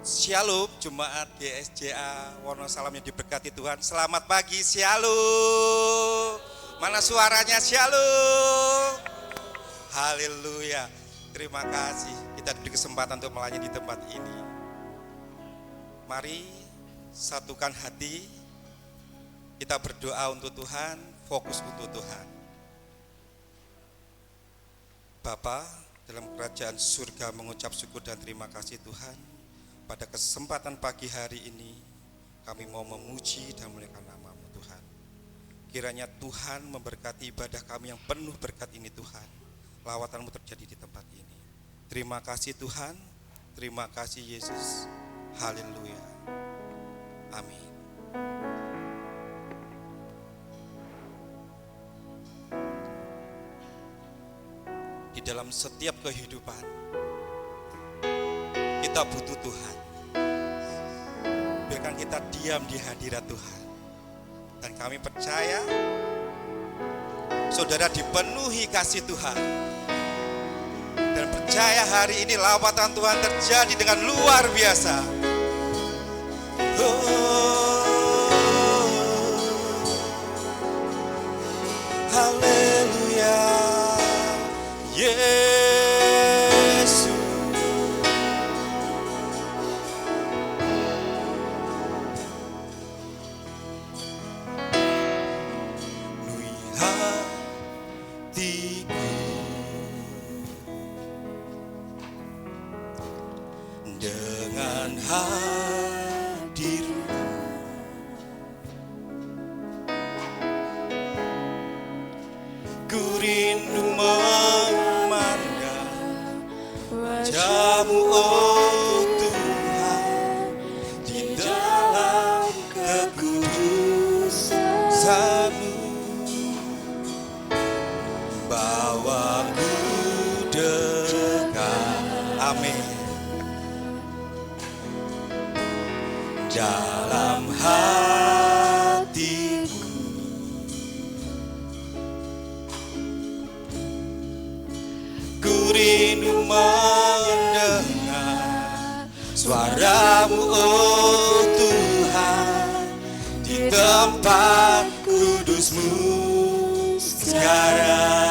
Shalom, Jemaat GSJA Wonosalam yang diberkati Tuhan. Selamat pagi, Shalom. Mana suaranya, Shalom. Haleluya. Terima kasih kita diberi kesempatan untuk melayani di tempat ini. Mari satukan hati, kita berdoa untuk Tuhan, fokus untuk Tuhan. Bapa, dalam kerajaan surga mengucap syukur dan terima kasih Tuhan. Pada kesempatan pagi hari ini, kami mau memuji dan memuliakan nama-Mu Tuhan. Kiranya Tuhan memberkati ibadah kami yang penuh berkat ini Tuhan. Lawatan-Mu terjadi di tempat ini. Terima kasih Tuhan, terima kasih Yesus. Haleluya. Amin. Di dalam setiap kehidupan, kita butuh Tuhan. Biarkan kita diam di hadirat Tuhan. Dan kami percaya saudara dipenuhi kasih Tuhan. Dan percaya hari ini lawatan Tuhan terjadi dengan luar biasa. Haleluya. Dengan hadir-Mu ku rindu memandang wajah-Mu, oh Tuhan, di dalam kekudusan-Mu. Bawaku dekat, amin, dalam hati-Mu. Ku rindu mendengar suara-Mu, oh Tuhan, di tempat kudus-Mu sekarang.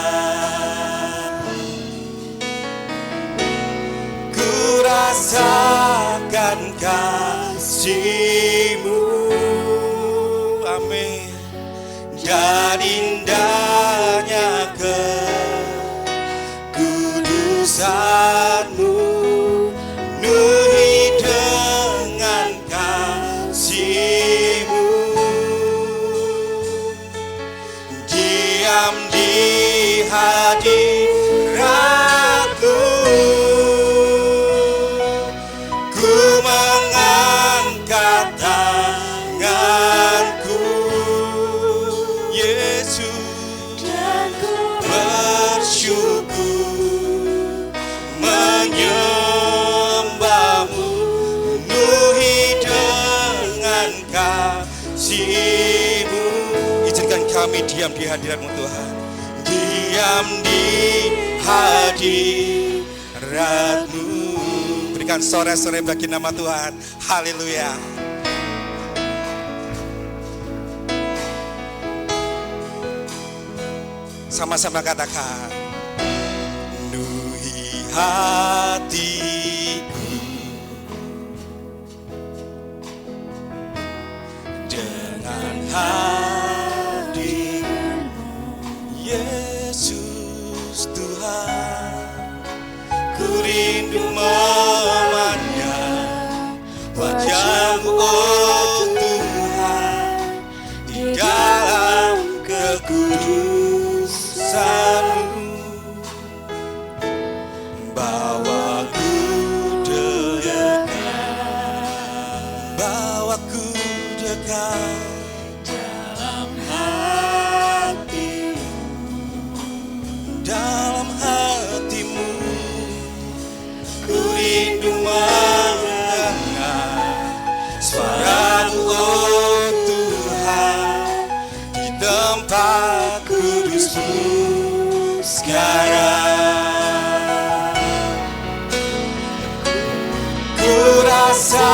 Ku rasakan kasih-Mu, amin, dan indahnya kekudusan-Mu, penuhi dengan kasih-Mu, diam di hadirat-Mu. Izinkan kami diam di hadirat-Mu Tuhan. Diam di hadirat-Mu. Berikan sorak-sorai bagi nama Tuhan. Haleluya. Sama-sama katakan, penuhi hatiku dengan hadir-Mu, Yesus Tuhan. Ku rindu memandang wajah-Mu, oh Tuhan, di dalam kekudusan-Mu. Bawaku dekat, bawaku dekat dalam hati-Mu, dalam hati-Mu. Ku rindu mendengar suara-Mu, oh Tuhan, di tempat kudus-Mu sekarang. Ku rasa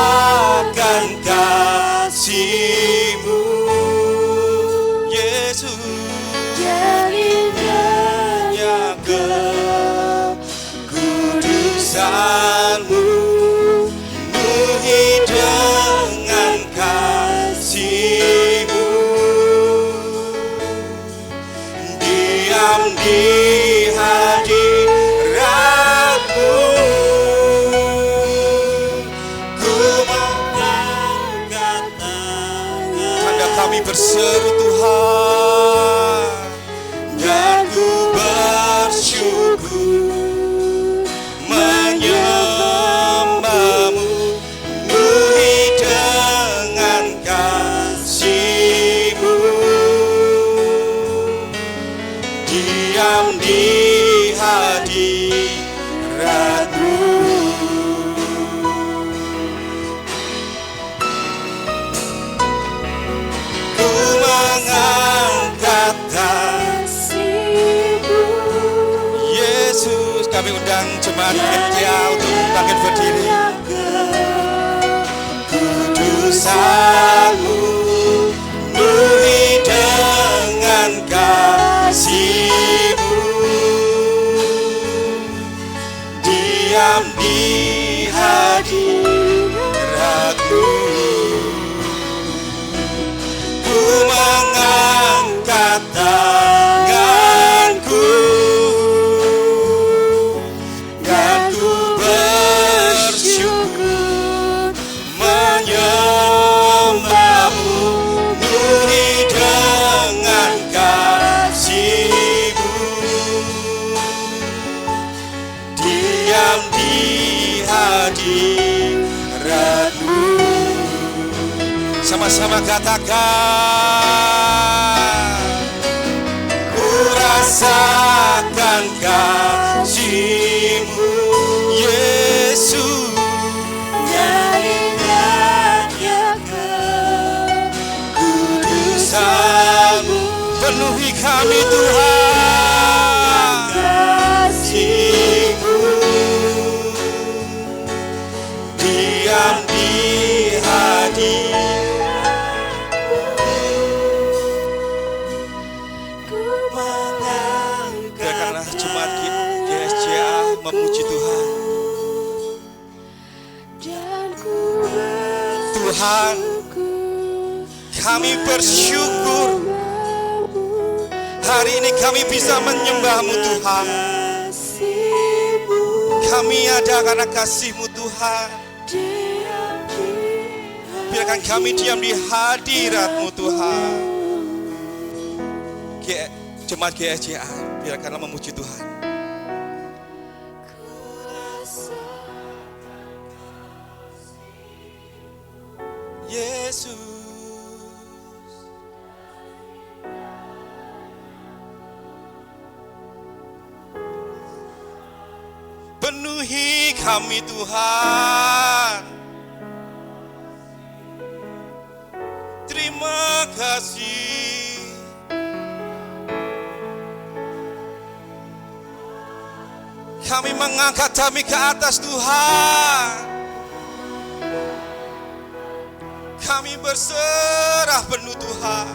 berseru Tuhan, dan ku bersyukur menyembahmu, penuhi dengan kasih-Mu, diam di hadirat-Mu. Ku mengangkat kasih-Mu. Yesus, kami undang jemaat gereja untuk bangkit berdiri. Kudusan-Mu, penuhi dengan kasih-Mu, diam di hadirat-Mu. Ku mengangkat tanganku dan ku bersyukur menyembahmu, penuhi dengan kasih-Mu, diam di hadirat-Mu. Sama-sama katakan, ku rasakan kasih-Mu, Yesus. Kudusan-Mu, penuhi kami Tuhan, kasih-Mu, diam di hadirat. Biarkanlah jemaat GSCA memuji Tuhan. Tuhan, kami bersyukur hari ini kami bisa menyembah-Mu Tuhan. Kami ada karena kasih-Mu Tuhan. Biarkan kami diam di hadirat-Mu Tuhan. Jemaat GSCA, biarkanlah memuji Tuhan. Yesus, penuhi kami Tuhan. Terima kasih. Kami mengangkat kami ke atas Tuhan. Kami berserah penuh Tuhan.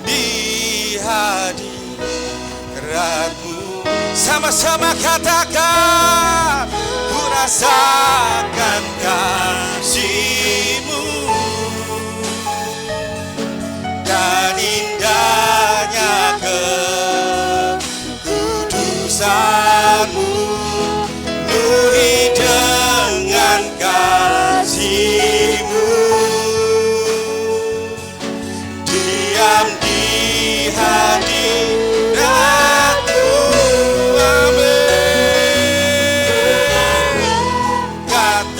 Di hadirat-Mu, sama-sama katakan, ku rasakan kasih-Mu dan indahnya kekudusan-Mu, penuhi dengan kasih-Mu, diam di hadirat-Mu. Amin.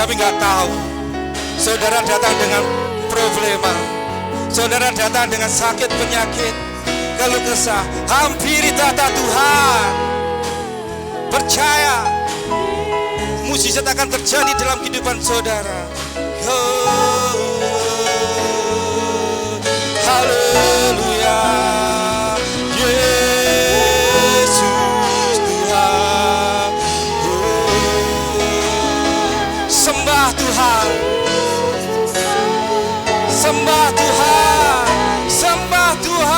Kami nggak tahu. Saudara datang dengan problema, saudara datang dengan sakit penyakit, keluh kesah. Hampiri tata Tuhan. Percaya, mukjizat akan terjadi dalam kehidupan saudara. Oh, haleluya. Yesus Tuhan. Sembah Tuhan. Sembah Tuhan. Sembah Tuhan.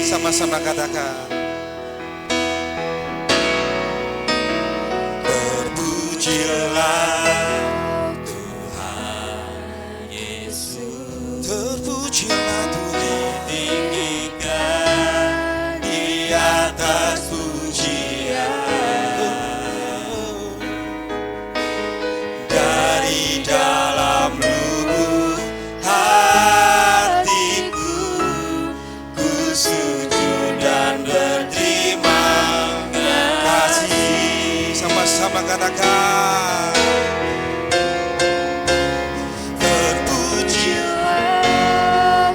Sama-sama katakan, terpujilah Tuhan Yesus, terpujilah Tuhan, ditinggikan di atas pujian, dari dalam lubuk hatiku ku sujud dan berterima kasih. Sama-sama katakan, terpujilah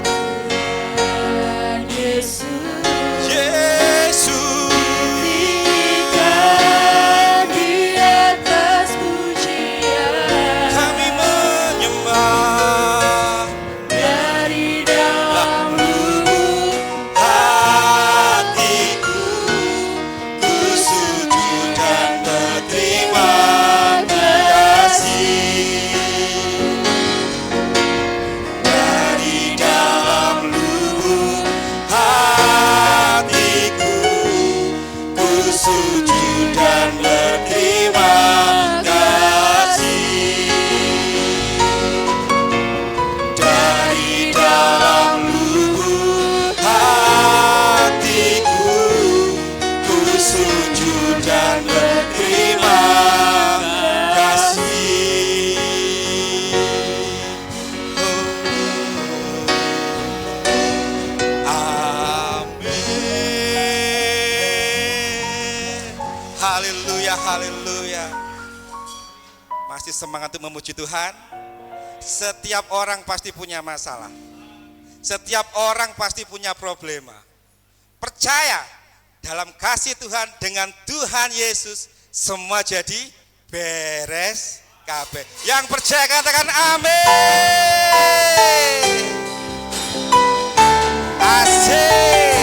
Tuhan Yesus, Yesus, tinggikan di atas pujian, kami menyembah dari dalam lubuk hatiku, ku sujud dan berterima kasih. Dari dalam lubuk hatiku, ku sujud dan berterima kasih. Dari dalam lubuk hatiku, ku sujud dan berterima kasih. Amin. Haleluya, haleluya. Masih semangat untuk memuji Tuhan. Setiap orang pasti punya masalah. Setiap orang pasti punya problema. Percaya dalam kasih Tuhan, dengan Tuhan Yesus semua jadi beres kabeh. Yang percaya katakan amin. Asik.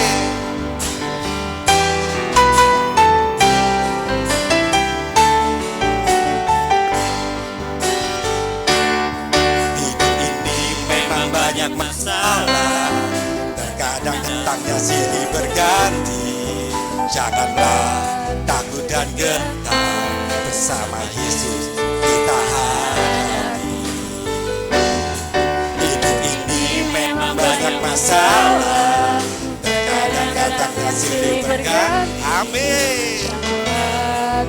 Hidup ini memang banyak masalah, terkadang datangnya silih berganti. Janganlah takut dan gentar, bersama Yesus kita hadapi. Hidup ini memang banyak masalah, terkadang datangnya silih berganti. Amin.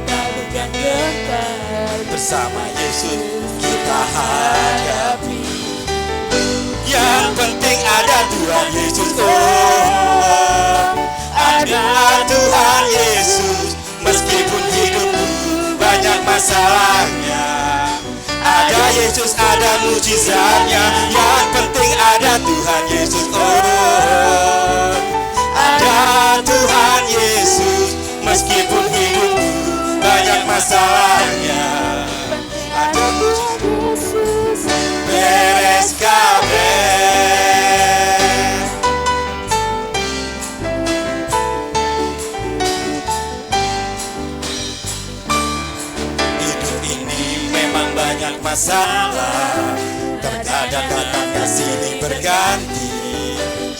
Takut dan gentar, bersama Yesus kita hadapi. Yang penting ada Tuhan Yesus, oh, ada Tuhan Yesus. Meskipun hidupku banyak masalahnya, ada Yesus, ada mujizatnya. Yang penting ada Tuhan Yesus, oh, ada Tuhan Yesus. Meskipun hidupku banyak masalahnya, ada Yesus, beres kabeh. banyak masalah, terkadang datangnya silih berganti.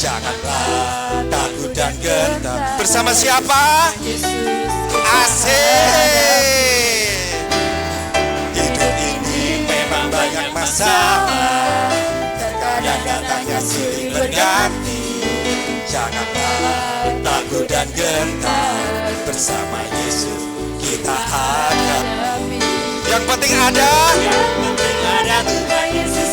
Janganlah takut dan gentar. Bersama siapa? Asik. Hidup ini memang banyak masalah, terkadang datangnya silih berganti. Janganlah takut dan gentar. Bersama Yesus kita hadapi. Yang penting ada Tuhan Yesus.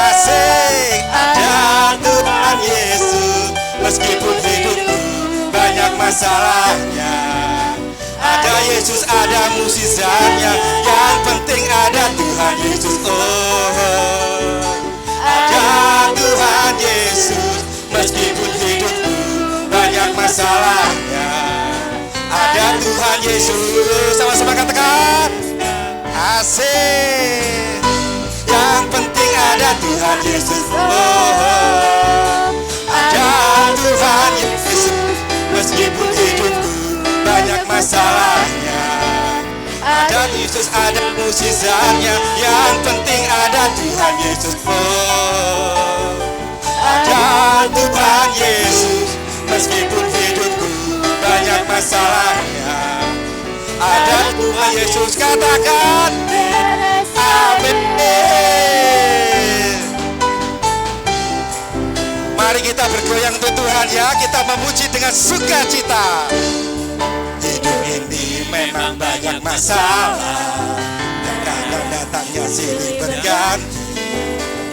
Asik. Ada Tuhan Yesus. Meskipun hidupku banyak masalahnya, ada Yesus, ada mukjizatnya. Yang penting ada Tuhan Yesus. Ada Tuhan Yesus. Meskipun hidupku banyak masalahnya, ada Tuhan Yesus. Sama-sama katakan. Asik. Yang penting ada Tuhan Yesus. Ada Tuhan Yesus. Meskipun hidupku banyak masalahnya, ada Yesus, ada mukjizatnya. Yang penting ada Tuhan Yesus. Ada Tuhan Yesus. Meskipun hidupku banyak masalahnya, ada Tuhan Yesus. Katakan amin. Mari kita bergoyang untuk Tuhan ya. Kita memuji dengan sukacita. Hidup ini memang banyak masalah, terkadang datangnya silih berganti.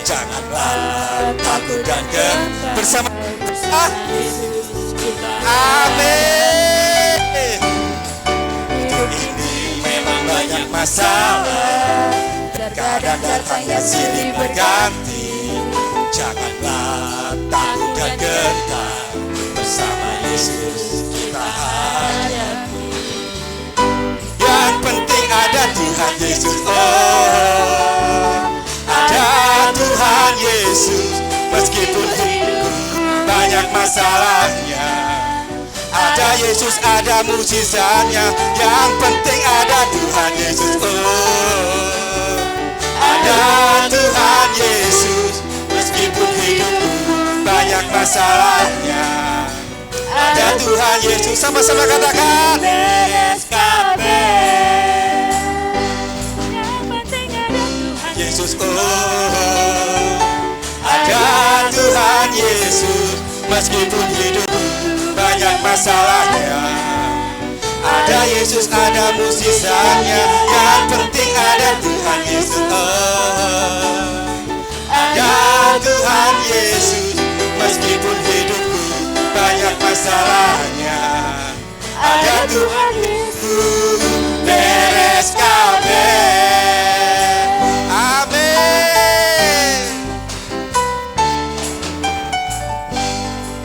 Janganlah takut dan gentar. Bersama amin. Hidup ini memang banyak masalah, terkadang datangnya silih berganti. Janganlah takut dan gentar. Bersama Yesus kita hadapi. Yang penting ada Tuhan Yesus. Ada Tuhan Yesus. Meskipun hidupku banyak masalahnya, ada Yesus, ada mukjizatnya. Yang penting ada Tuhan Yesus. Ada Tuhan Yesus. Meskipun hidupku banyak masalahnya, ada Tuhan Yesus. Sama-sama katakan Yesus. Ada Tuhan Yesus. Meskipun hidupku banyak masalahnya, ada Yesus, ada mukjizatnya. Yang penting ada Tuhan Yesus. Ada Tuhan Yesus. Meskipun hidupku banyak masalahnya, ada Tuhan Yesus. Beres kabeh. Amin.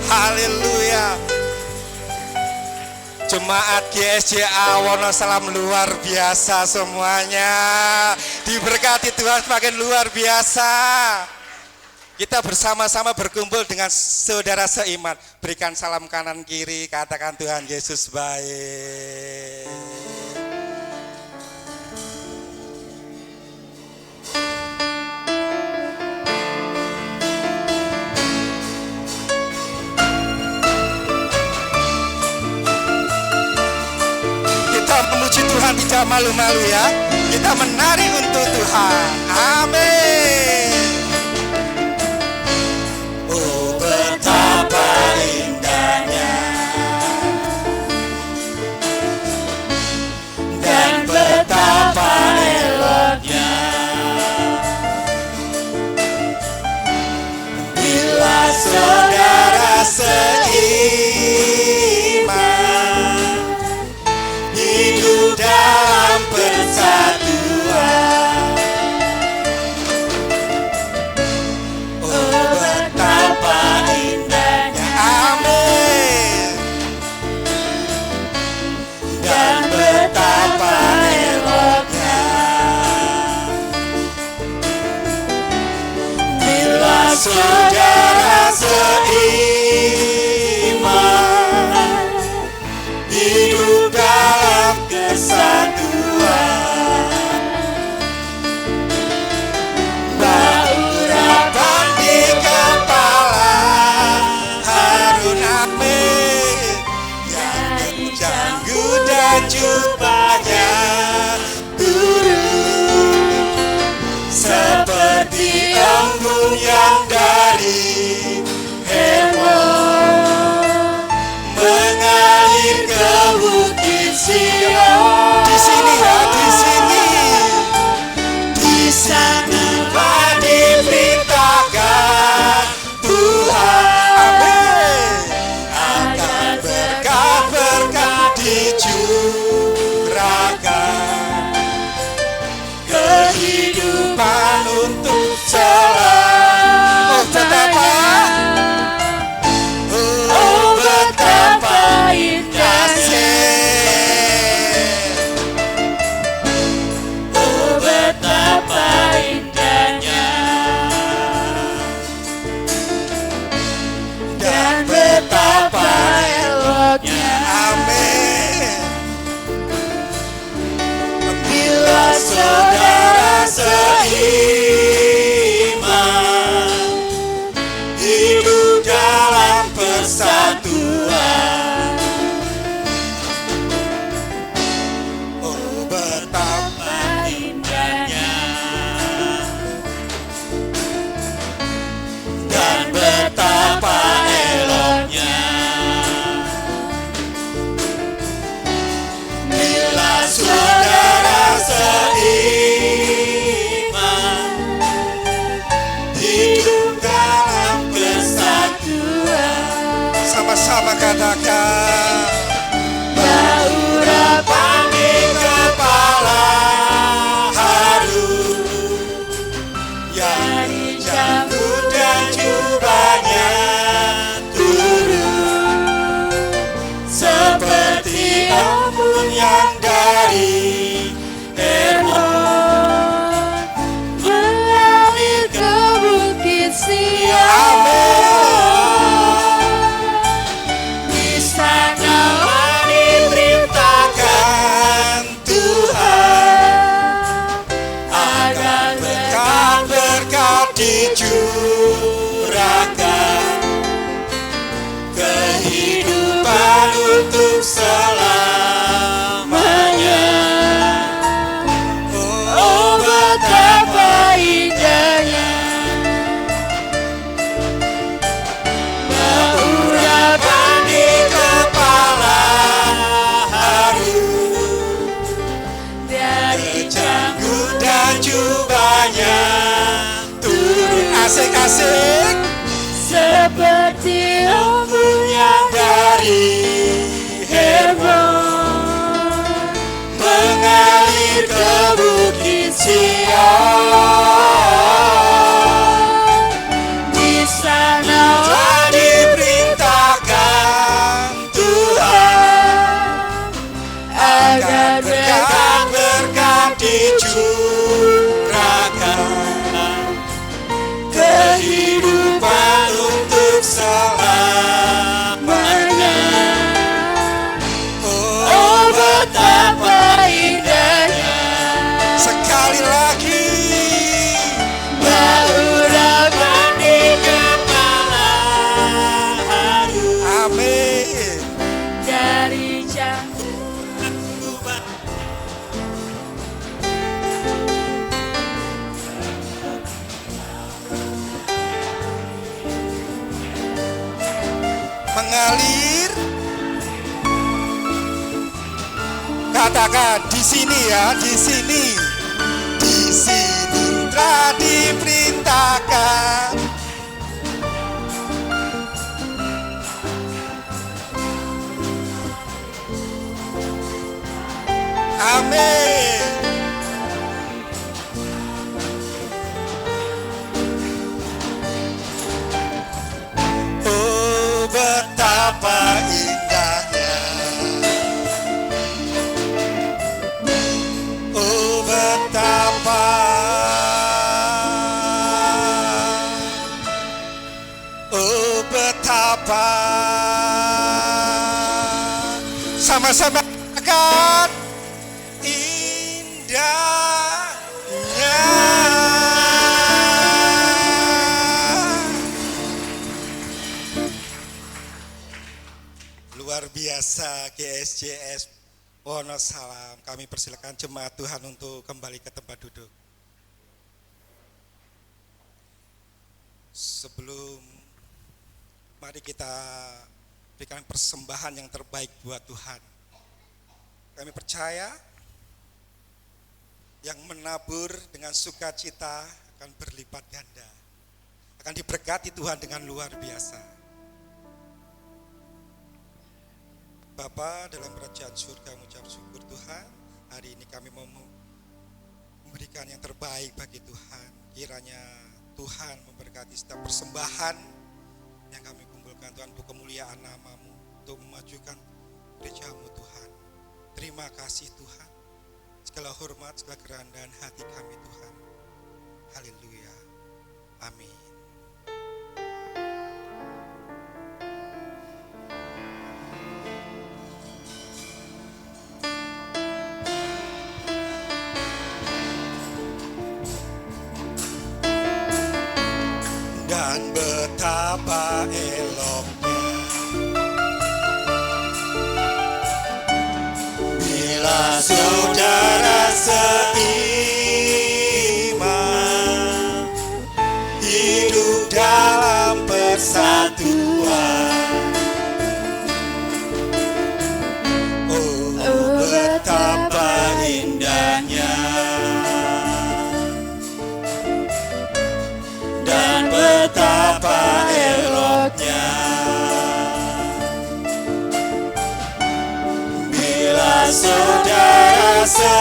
Haleluya. Jemaat GSJA Wonosalam luar biasa semuanya. Diberkati Tuhan semakin luar biasa. Kita bersama-sama berkumpul dengan saudara seiman. Berikan salam kanan kiri, katakan Tuhan Yesus baik. Kita memuji Tuhan tidak malu-malu ya. Kita menari untuk Tuhan. Amin. Oh betapa indahnya dan betapa eloknya bila saudara seiman hidup dalam persatuan. Di sini ya, di sini. Di sana telah diberitakan Tuhan. Amin. Agar berkat-berkat dicurahkan, kehidupan untuk betapa indahnya, betapa indahnya, dan betapa eloknya. Amin. Bila saudara seiman hidup dalam persatuan, oh betapa indahnya, dan betapa eloknya, bila saudara seiman hidup dalam persatuan. Sama-sama katakan, berurapan di kepala harum, yang janggut dan jubahnya turun seperti embun yang dari Hermon mengalir ke bukit Sion. Di sanalah diberitakan Tuhan agar berkat-berkat dicurahkan, kehidupan untuk selamanya. Oh betapa indahnya, berurapan di kepala harum, dari janggut dan jubahnya turun. Asik-asik, seperti embun yang dari Hermon mengalir ke bukit Sion. Di sanalah diberitakan Tuhan agar berkat-berkat dicurahkan, kehidupan untuk selamanya. Oh betapa indahnya, sekali lagi, berurapan di kepala harum. Amin. Dari janggut mengalir. Katakan di sini ya, di sini. Di sini telah diperintahkan. Amin. Oh betapa indahnya, oh betapa, oh betapa. Sama-sama katakan, indahnya. Luar biasa GSJS Wonosalam. Kami persilakan jemaat Tuhan untuk kembali ke tempat duduk. Sebelum, mari kita berikan persembahan yang terbaik buat Tuhan. Kami percaya yang menabur dengan sukacita akan berlipat ganda, akan diberkati Tuhan dengan luar biasa. Bapa dalam kerajaan surga, mengucap syukur Tuhan, hari ini kami mau memberikan yang terbaik bagi Tuhan. Kiranya Tuhan memberkati setiap persembahan yang kami kumpulkan Tuhan, untuk kemuliaan nama-Mu, untuk memajukan gereja-Mu Tuhan. Terima kasih Tuhan. Segala hormat, segala kerendahan hati kami Tuhan. Haleluya. Amin. Dan betapa eloknya bila saudara seiman hidup dalam persatuan. Oh, betapa indahnya dan betapa eloknya bila saudara seiman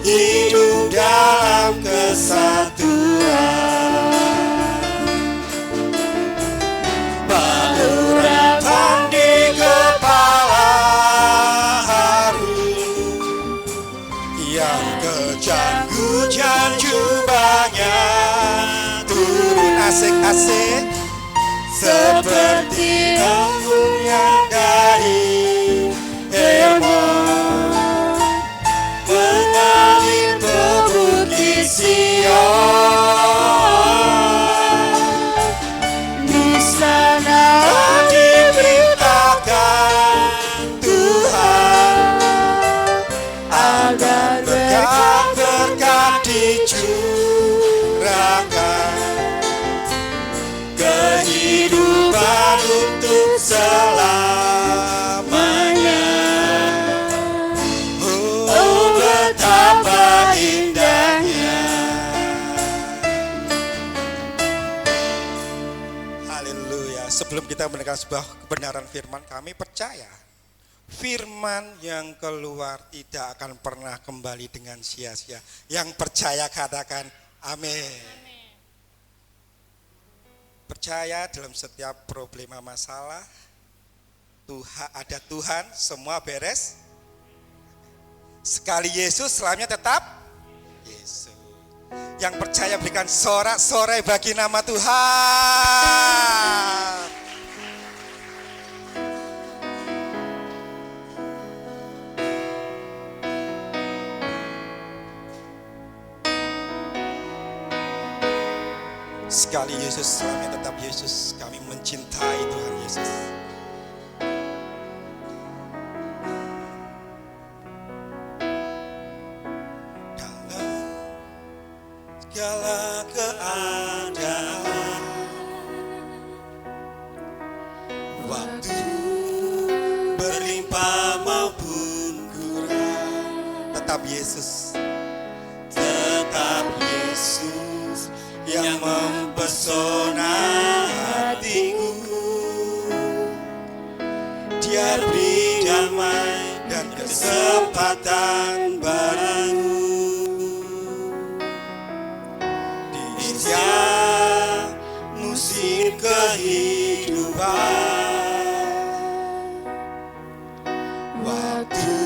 hidup dalam kesatuan. Pengurapan di kepala harum, yang kejang-kejang jubahnya turun asik-asik seperti embun yang dari Hermon mengalir ke bukit Sion. Di sana diberitakan Tuhan agar berkat-berkat dicurahkan, kehidupan untuk selamanya. Oh, betapa indahnya. Haleluya. Sebelum kita mendengar sebuah kebenaran firman, kami percaya firman yang keluar tidak akan pernah kembali dengan sia-sia. Yang percaya katakan amin. Percaya dalam setiap problema masalah, Tuhan ada Tuhan, semua beres. Sekali Yesus, selamanya tetap Yesus. Yang percaya berikan sorak-sorai bagi nama Tuhan. Sekali Yesus, selamanya tetap Yesus. Kami mencintai Tuhan Yesus. Dalam segala keadaan, waktu berlimpah maupun kurang, tetap Yesus. Tetap Yesus yang mempesona hatiku. Dia beri damai dan kesempatan baru di setiap musim kehidupan. Waktu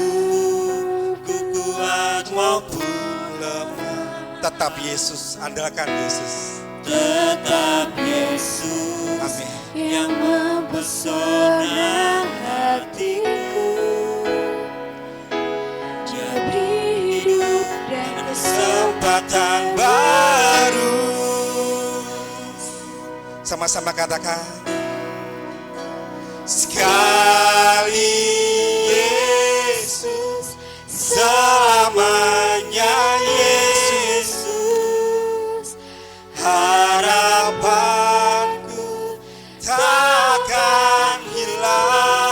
ku kuat maupun lemah, tetap Yesus, andalkan Yesus. Tetap Yesus, amin, yang mempesona hatiku. Dia beri hidup dan kesempatan baru. Sama-sama katakan, sekali Yesus, selamanya Yesus. Harapanku takkan hilang.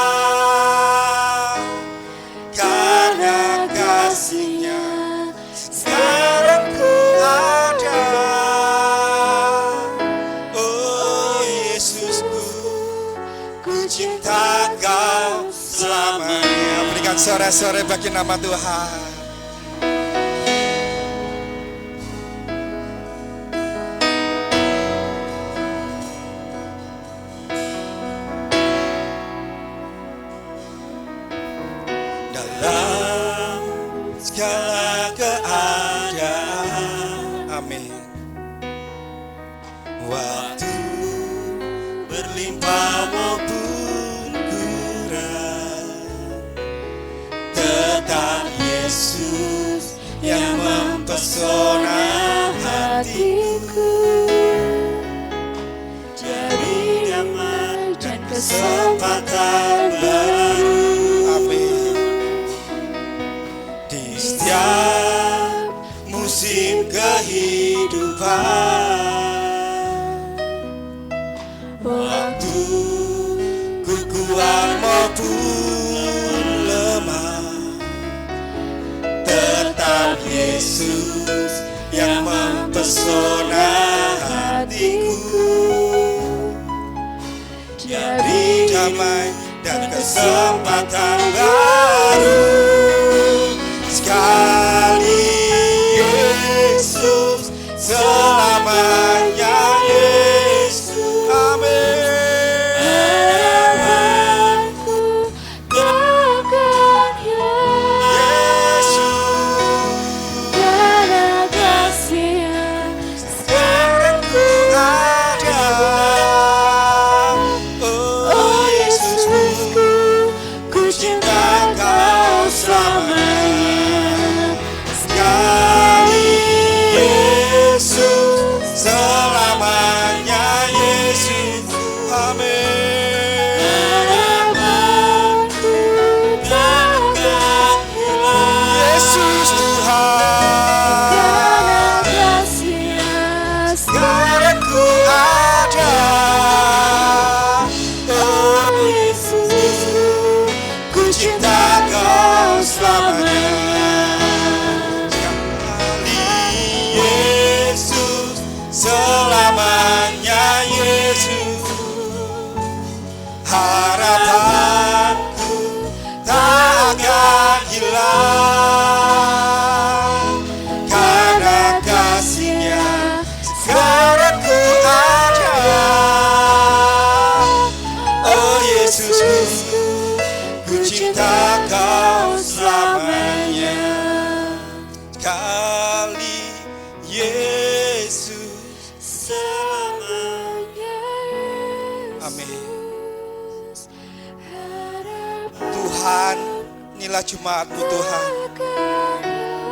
Berikan sorak-sorai bagi nama Tuhan. Dalam segala keadaan, amin. Waktu berlimpah maupun kurang, tetap Yesus yang mempesona hatiku. Jadi damai dan kesempatan baru, amin. Di setiap musim kehidupan, waktu ku kuat maupun lemah, tetap Yesus yang mempesona hatiku. Jadi damai dan kesempatan baru, sekali Yesus selamanya Yesus, amin. Harapanku takkan hilang, Yesus, karena kasih-Nya sekarang ku ada. Oh Yesusku, ku cinta Kau selamanya. Sekali Yesus selamanya Yesus, amin. harapanku takkan hilang, Yesus Tuhan, karena kasih-Nya sekarang ku ada. Oh Yesusku, ku cinta Kau selamanya. Sekali Yesus selamanya Yesus, harapanku tak akan hilang, karena kasih-Nya sekarang ku ada. Oh Yesusku, ku cinta Kau selamanya. Sekali Yesus selamanya. Amin. Tuhan, inilah jemaat-Mu Tuhan.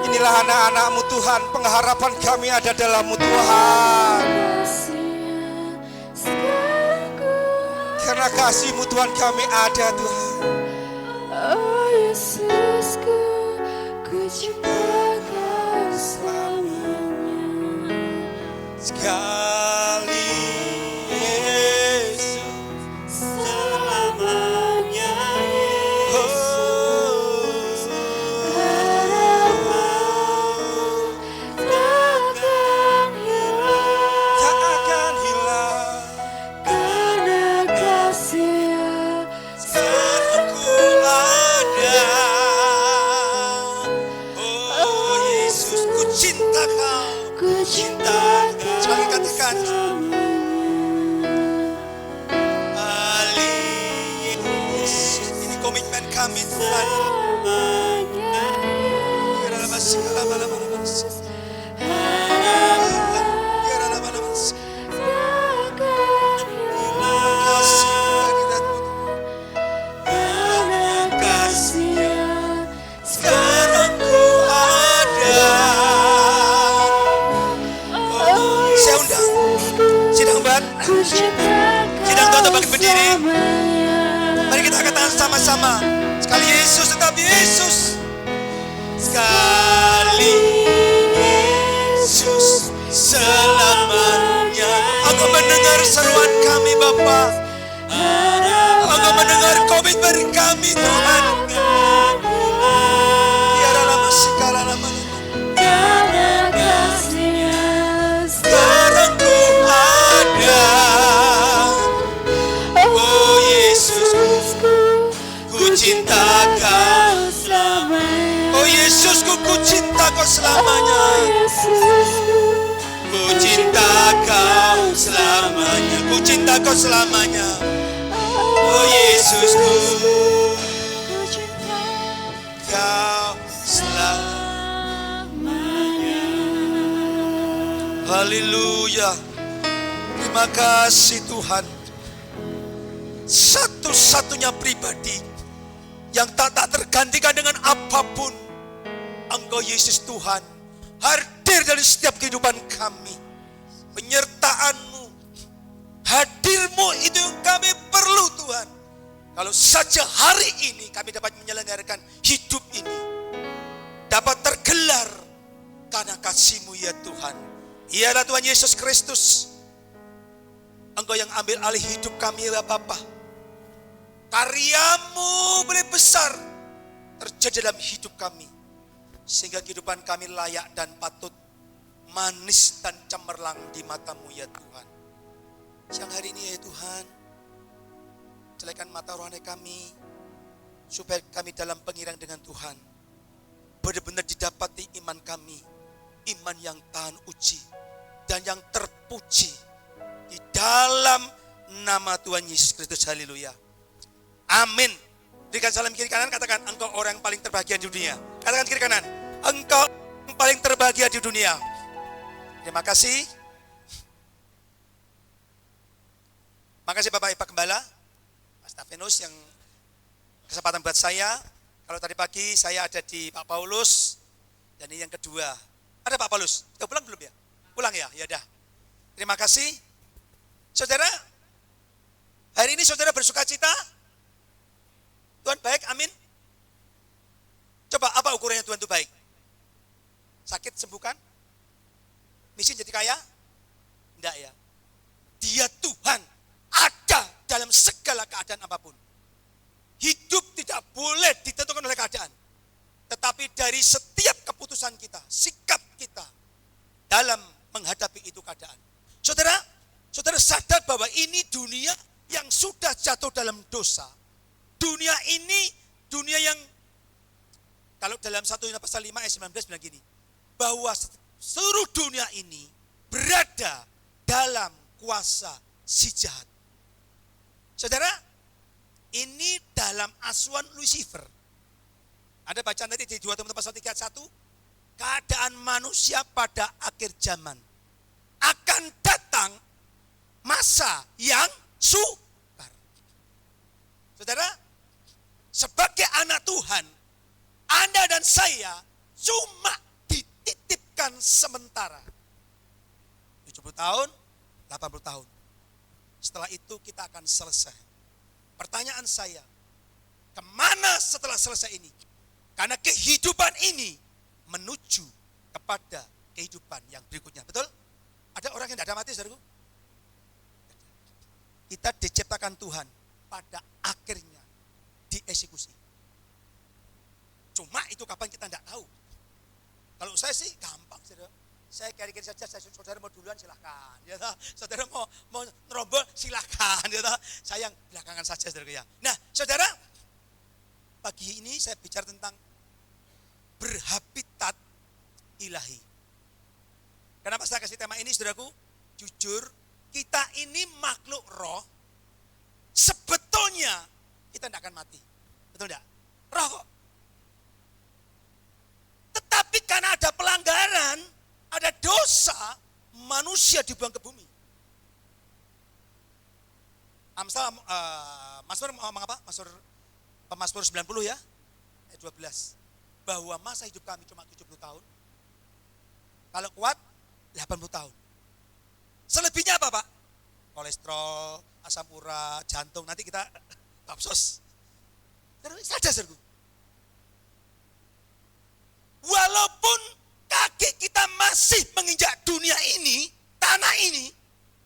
Inilah anak-anak-Mu Tuhan. Pengharapan kami ada dalam-Mu Tuhan. Karena kasih-Mu Tuhan kami ada Tuhan. Oh Yesusku, ku cinta Kau selamanya. Sekali Yesus selamanya Yesus, Harapanku takkan hilang, tak akan hilang. karena kasih-Nya Sekarang ku ada. Oh Yesus, ku cinta Kau, ku cinta Kau Coba katakan. Ali Yesus, ini komitmen kami Tuhan. selamanya. Takkan hilang, karena kasih-Nya Sekarang ku ada. Oh Saya undang sidang bat, ku cinta sidang Kau tuan bagi berdiri. selamanya. Mari kita katakan sama-sama. Sekali Yesus tetap Yesus. Sekali Yesus selamanya. Engkau mendengar seruan kami Bapa. Engkau mendengar komitmen kami Tuhan. Biarlah lama segala lama. Karena kasih-Nya Sekarang ku ada. Oh Yesus, ku cinta Kau Yesusku, ku cinta Kau selamanya. Ku cinta Kau selamanya. Ku cinta Kau selamanya. Oh Yesusku, Kau selamanya. Haleluya. Terima kasih Tuhan. Satu-satunya pribadi yang tak tergantikan dengan apapun, Engkau Yesus Tuhan, hadir dalam setiap kehidupan kami. Penyertaan-Mu, hadir-Mu itu yang kami perlu Tuhan. Kalau saja hari ini kami dapat menyelenggarakan hidup ini, dapat tergelar karena kasih-Mu ya Tuhan. Ialah Tuhan Yesus Kristus, Engkau yang ambil alih hidup kami ya Bapa. Karya-Mu boleh besar terjadi dalam hidup kami, sehingga kehidupan kami layak dan patut, manis dan cemerlang di mata-Mu ya Tuhan. Siang hari ini ya Tuhan, celikan mata rohani kami, supaya kami dalam pengirang dengan Tuhan, benar-benar didapati iman kami, iman yang tahan uji, dan yang terpuji, di dalam nama Tuhan Yesus Kristus. Haleluya. Amin. Berikan salam kiri kanan, katakan, engkau orang yang paling terbahagia di dunia. Katakan kiri kanan, engkau yang paling terbahagia di dunia. Terima kasih. Makasih Bapak Ibu Gembala, Pak Stefanus yang kesempatan buat saya. Kalau tadi pagi saya ada di Pak Paulus, dan ini yang kedua. Ada Pak Paulus, sudah pulang belum ya? Pulang ya? Ya dah. Terima kasih. Saudara, hari ini saudara bersuka cita? Tuhan baik, amin. Coba apa ukurannya Tuhan itu baik? Sakit sembuhkan? Miskin jadi kaya? Enggak ya. Dia Tuhan ada dalam segala keadaan apapun. Hidup tidak boleh ditentukan oleh keadaan, tetapi dari setiap keputusan kita, sikap kita dalam menghadapi itu keadaan. Saudara sadar bahwa ini dunia yang sudah jatuh dalam dosa. Dunia ini, dunia yang, kalau dalam 1 Yohanes pasal 5 ayat 19 bilang gini, bahwa seluruh dunia ini berada dalam kuasa si jahat. Saudara, ini dalam asuhan Lucifer. Ada bacaan tadi di 2 Timotius pasal 3 ayat 1, keadaan manusia pada akhir zaman. Akan datang masa yang sukar. Saudara, sebagai anak Tuhan, Anda dan saya cuma dititipkan sementara. 70 tahun, 80 tahun. Setelah itu kita akan selesai. Pertanyaan saya, kemana setelah selesai ini? Karena kehidupan ini menuju kepada kehidupan yang berikutnya. Betul? Ada orang yang tidak ada mati, saudaraku? Kita diciptakan Tuhan pada akhirnya dieksekusi. Cuma itu kapan kita tidak tahu. Kalau saya sih gampang, saudara. Saya kira-kira saja, saudara mau duluan silahkan. Ya, saudara mau nerombol silahkan. Ya, saya yang belakangan saja, saudara. Ya. Nah, saudara, pagi ini saya bicara tentang berhabitat ilahi. Kenapa saya kasih tema ini, saudaraku? Jujur, kita ini makhluk roh, sebetulnya kita tidak akan mati. Betul tidak? Roh kok. Tetapi karena ada pelanggaran, ada dosa, manusia dibuang ke bumi. Amsal, Mazmur ngomong apa? Mazmur 90 ya, ayat 12. Bahwa masa hidup kami cuma 70 tahun. Kalau kuat, 80 tahun. Selebihnya apa Pak? Kolesterol, asam urat, jantung, nanti kita kapsos. Saja sergu. Walaupun kaki kita masih menginjak dunia ini, tanah ini,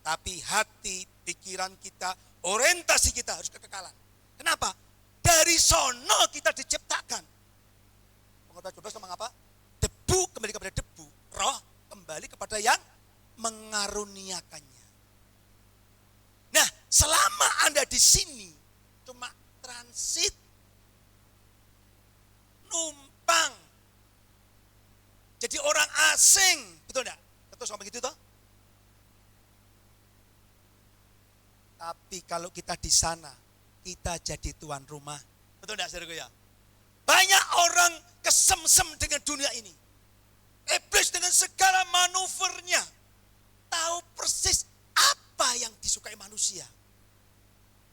tapi hati, pikiran kita, orientasi kita harus kekekalan. Kenapa? Dari sono kita diciptakan. Pengkhotbah 12 ngomong apa? Debu kembali kepada debu, roh kembali kepada yang mengaruniakannya. Nah, selama Anda di sini cuma transit, numpang, asing. Betul enggak? Betul ngomong gitu toh? Tapi kalau kita di sana, kita jadi tuan rumah. Betul enggak saudaraku ya? Banyak orang kesemsem dengan dunia ini. Iblis dengan segala manuvernya tahu persis apa yang disukai manusia.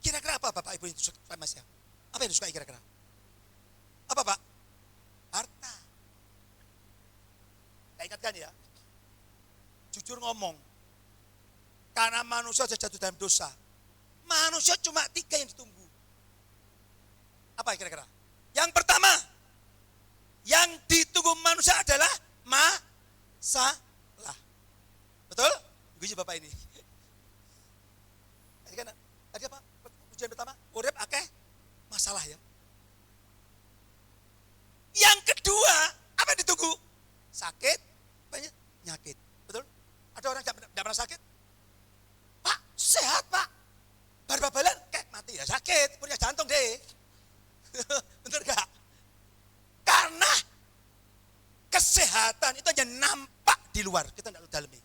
Kira-kira apa Bapak Ibu yang disukai manusia? Apa yang disukai kira-kira? Apa Pak? Harta. Saya ingatkan ya, jujur ngomong, karena manusia sudah jatuh dalam dosa, manusia cuma 3 yang ditunggu. Apa kira-kira? Yang pertama, yang ditunggu manusia adalah masalah. Betul? Gue Bapak ini. Tadi apa? Ujian pertama, urip akeh masalah ya. Yang kedua, apa yang ditunggu? Sakit, banyak penyakit. Betul? Ada orang yang tidak pernah sakit? Pak, sehat Pak. Bar-babalan, kayak mati ya sakit, punya jantung deh. Betul gak? Karena kesehatan itu hanya nampak di luar, kita tidak tahu dalamnya.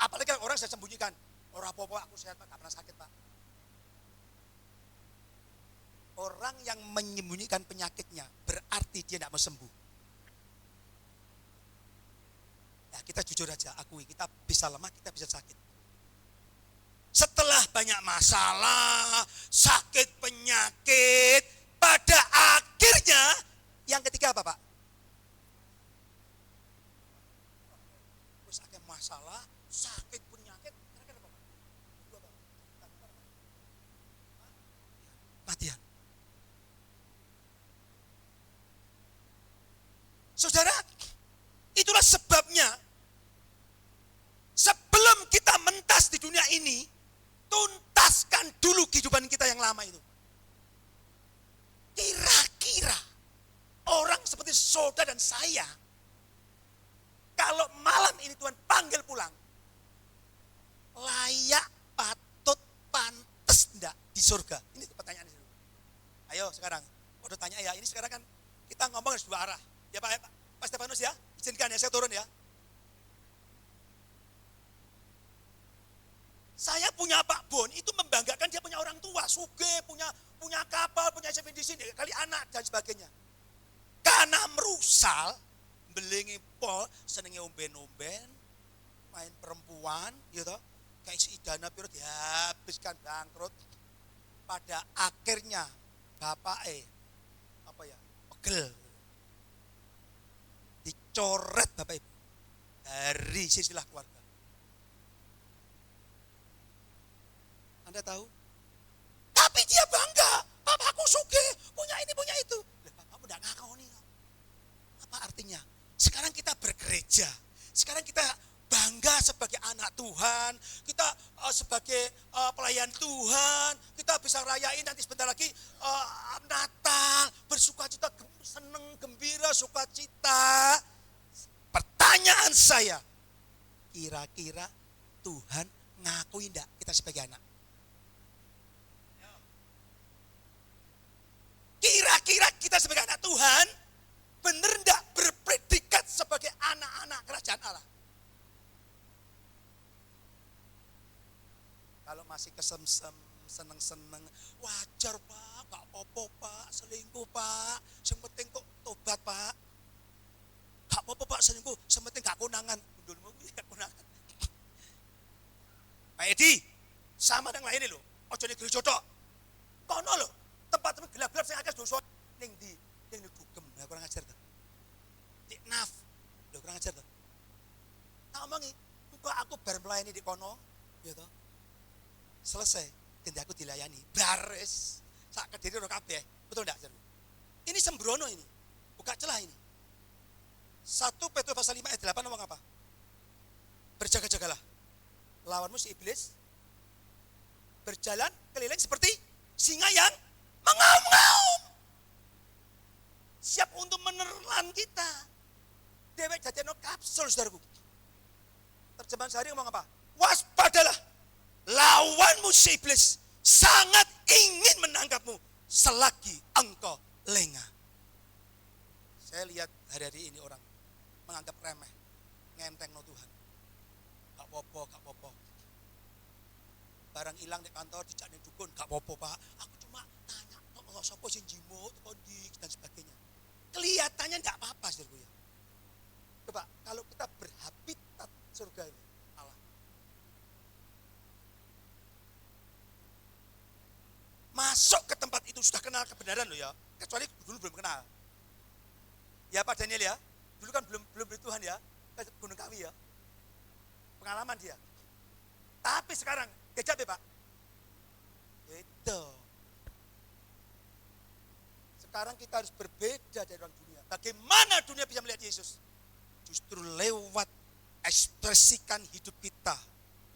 Apalagi kalau orang saya sembunyikan, orang apa-apa aku sehat Pak, gak pernah sakit Pak. Orang yang menyembunyikan penyakitnya berarti dia tidak mau sembuh. Ya, kita jujur aja, akui kita bisa lemah, kita bisa sakit. Setelah banyak masalah, sakit, penyakit, pada akhirnya yang ketiga apa Pak? Terus ada masalah, sakit, penyakit, kira-kira apa Pak? Matian. Saudara, itulah sebabnya sebelum kita mentas di dunia ini, tuntaskan dulu kehidupan kita yang lama itu. Kira-kira orang seperti saudara dan saya, kalau malam ini Tuhan panggil pulang, layak, patut, pantas enggak di surga? Ini pertanyaan dulu. Ayo sekarang, udah tanya ya, ini sekarang kan kita ngomong harus 2 arah. Ya Pak Stefanus ya, izinkan ya saya turun ya. Saya punya Pak Bon, itu membanggakan dia punya orang tua, suge, punya kapal, punya ekspedisi, kali anak dan sebagainya. Karena merusal, belingi pol, senengi omben-omben, main perempuan, gitu. Kayak si Idana Piro dihabiskan bangkrut. Pada akhirnya bapak pegel. Dicoret Bapak Ibu dari silsilah keluarga. Anda tahu? Tapi dia bangga, bapakku sugih, punya ini, punya itu. Lah bapakmu enggak ngakoni. Apa artinya? Sekarang kita bergereja. Sekarang kita bangga sebagai anak Tuhan, kita sebagai pelayan Tuhan, kita bisa rayain nanti sebentar lagi Natal, bersukacita, seneng, gembira, sukacita. Pertanyaan saya, kira-kira Tuhan ngakui enggak kita sebagai anak? Kira-kira kita sebagai anak Tuhan, benar enggak berpredikat sebagai anak-anak kerajaan Allah? Kalau masih kesemsem, seneng-seneng, wajar Pak, gak apa-apa Pak, selingkuh Pak, yang penting kok tobat Pak. Gak apa-apa Pak, selingkuh, yang penting gak konangan. Dulu gak konangan. Pak Edi, sama dengan lainnya loh, ojo nih gereja tok. Kono loh, tempat-tempat gelap-gelap saya akan dosa. Ning dugem, ya kurang ajar tuh. Di naf, udah kurang ajar tuh. Tak omongi, aku bar melayani di kono, gitu. Selesai, ganti aku dilayani, baris, sak kediri ro kabeh, betul enggak? Ini sembrono ini, buka celah ini. 1 Petrus pasal 5 ayat 8 ngomong apa? Berjaga-jagalah, lawanmu si iblis, berjalan keliling seperti singa yang mengaum-ngaum, siap untuk menelan kita. Dewek jadinya kapsul, saudaraku. Terjemahan sehari ngomong apa? Waspadalah. Lawanmu si iblis sangat ingin menangkapmu selagi engkau lengah. Saya lihat hari-hari ini orang menganggap remeh. ngenteng no Tuhan. Gak popo. Barang hilang di kantor, dijak ning dukun, gak popo Pak. Aku cuma tanya, kok sapa sing jimut, kondi dan sebagainya. Kelihatannya enggak apa-apa, saudaraku ya. Coba kalau kita berhabitat surga ini, Allah. Masuk ke tempat itu sudah kenal kebenaran loh ya. Kecuali dulu belum kenal. Ya Pak Daniel ya. Dulu kan belum beri Tuhan ya. Ke Gunung Kawi ya. Pengalaman dia. Tapi sekarang kejap ya Pak. Itu. Sekarang kita harus berbeda dari orang dunia. Bagaimana dunia bisa melihat Yesus? Justru lewat ekspresikan hidup kita.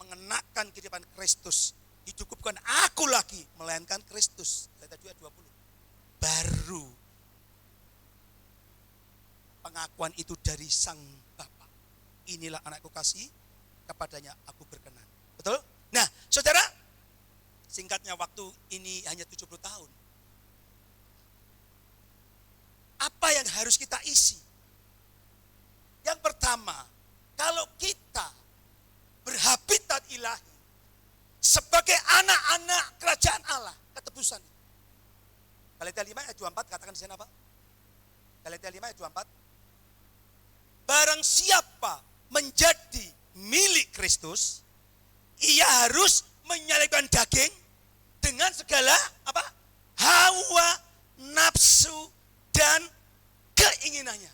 Mengenakan kehidupan Kristus. Hidupku bukan aku lagi, melainkan Kristus. Ayat 20. Baru pengakuan itu dari Sang Bapa. Inilah anakku kasih, kepadanya aku berkenan. Betul? Nah, saudara, singkatnya waktu ini hanya 70 tahun. Apa yang harus kita isi? Yang pertama, kalau kita berhabitat ilahi, sebagai anak-anak kerajaan Allah, ketebusan. Galatia 5 ayat 24 katakan di sana apa? Galatia 5 ayat 24. Barang siapa menjadi milik Kristus, ia harus menyalibkan daging dengan segala apa? Hawa, nafsu dan keinginannya.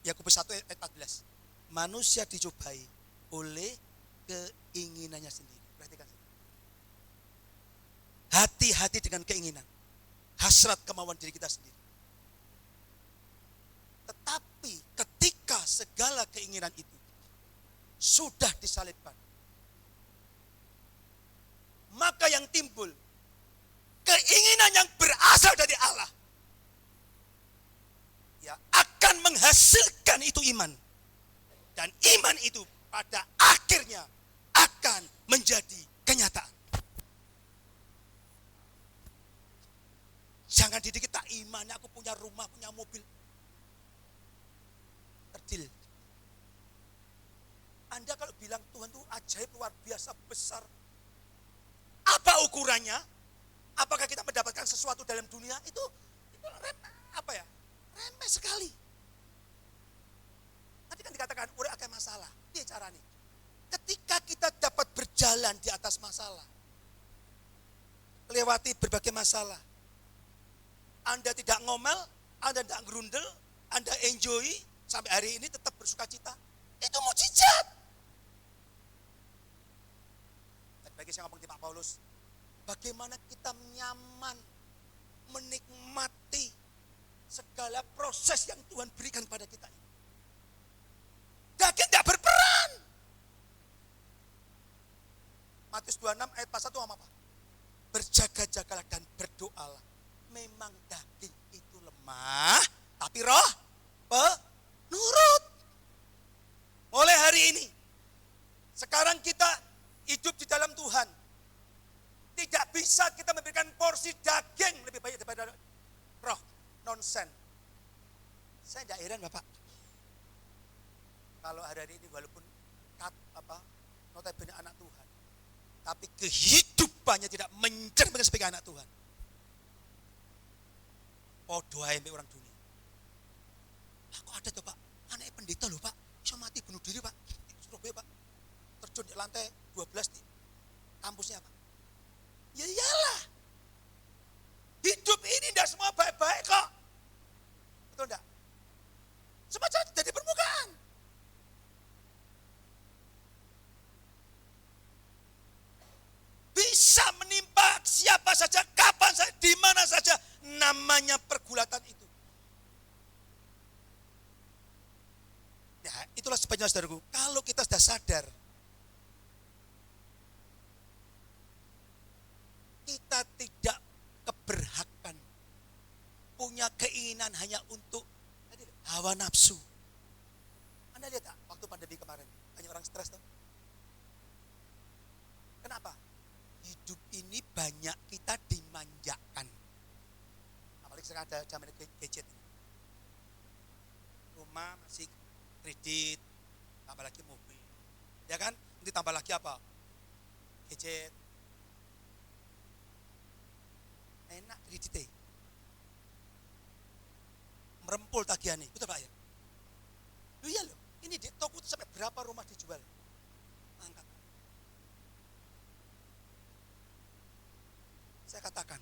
Yakobus 1 ayat 14. Manusia dicobai oleh keinginannya sendiri. Perhatikan. Hati-hati dengan keinginan. Hasrat kemauan diri kita sendiri. Tetapi ketika segala keinginan itu sudah disalibkan, maka yang timbul keinginan yang berasal dari Allah ya akan menghasilkan itu iman. Dan iman itu pada akhirnya akan menjadi kenyataan. Jangan didik kita imannya, aku punya rumah, punya mobil. Kerdil. Anda kalau bilang Tuhan itu ajaib, luar biasa, besar. Apa ukurannya? Apakah kita mendapatkan sesuatu dalam dunia? Itu remeh sekali. Tadi kan dikatakan, udah akan masalah. Dia caranya. Ketika kita dapat berjalan di atas masalah, melewati berbagai masalah, Anda tidak ngomel, Anda tidak gerundel, Anda enjoy, sampai hari ini tetap bersuka cita. Itu mujizat. Bagi saya ngomong di Pak Paulus, bagaimana kita nyaman menikmati segala proses yang Tuhan berikan pada kita ini. Daging tidak berperan. Matius 26 ayat 1 apa? Berjaga-jagalah dan berdoalah. Memang daging itu lemah, tapi roh penurut. Mulai hari ini, sekarang kita hidup di dalam Tuhan. Tidak bisa kita memberikan porsi daging lebih banyak daripada roh. Nonsen. Saya tidak heran Bapak. Kalau hari ini walaupun notabene anak Tuhan, tapi kehidupannya tidak mencerminkan sebagai anak Tuhan. Podo ae mbek orang dunia. Kok ada tuh Pak, anaknya pendeta loh Pak, bisa mati bunuh diri Pak. Surabaya Pak, terjun di lantai 12 di kampusnya Pak. Ya iyalah. Hidup ini tidak semua baik-baik kok. Betul enggak? Semua tidak di permukaan. Bisa menimpa siapa saja, kapan saja, di mana saja, namanya pergulatan itu. Ya, itulah sebabnya saudaraku, kalau kita sudah sadar, kita tidak keberhakan, punya keinginan hanya untuk hawa nafsu. Anda lihat tak, waktu pandemi kemarin, banyak orang stres tuh. Kenapa? Hidup ini banyak kita dimanjakan. Apalagi sekarang ada zaman gadget ini. rumah masih kredit, tambah lagi mobil, ya kan? Nanti tambah lagi apa? Gadget. Enak kreditnya. Merempul tagihannya, betul Pak ya? Loh iya loh, ini di toko itu sampai berapa rumah dijual? Angkat. Saya katakan,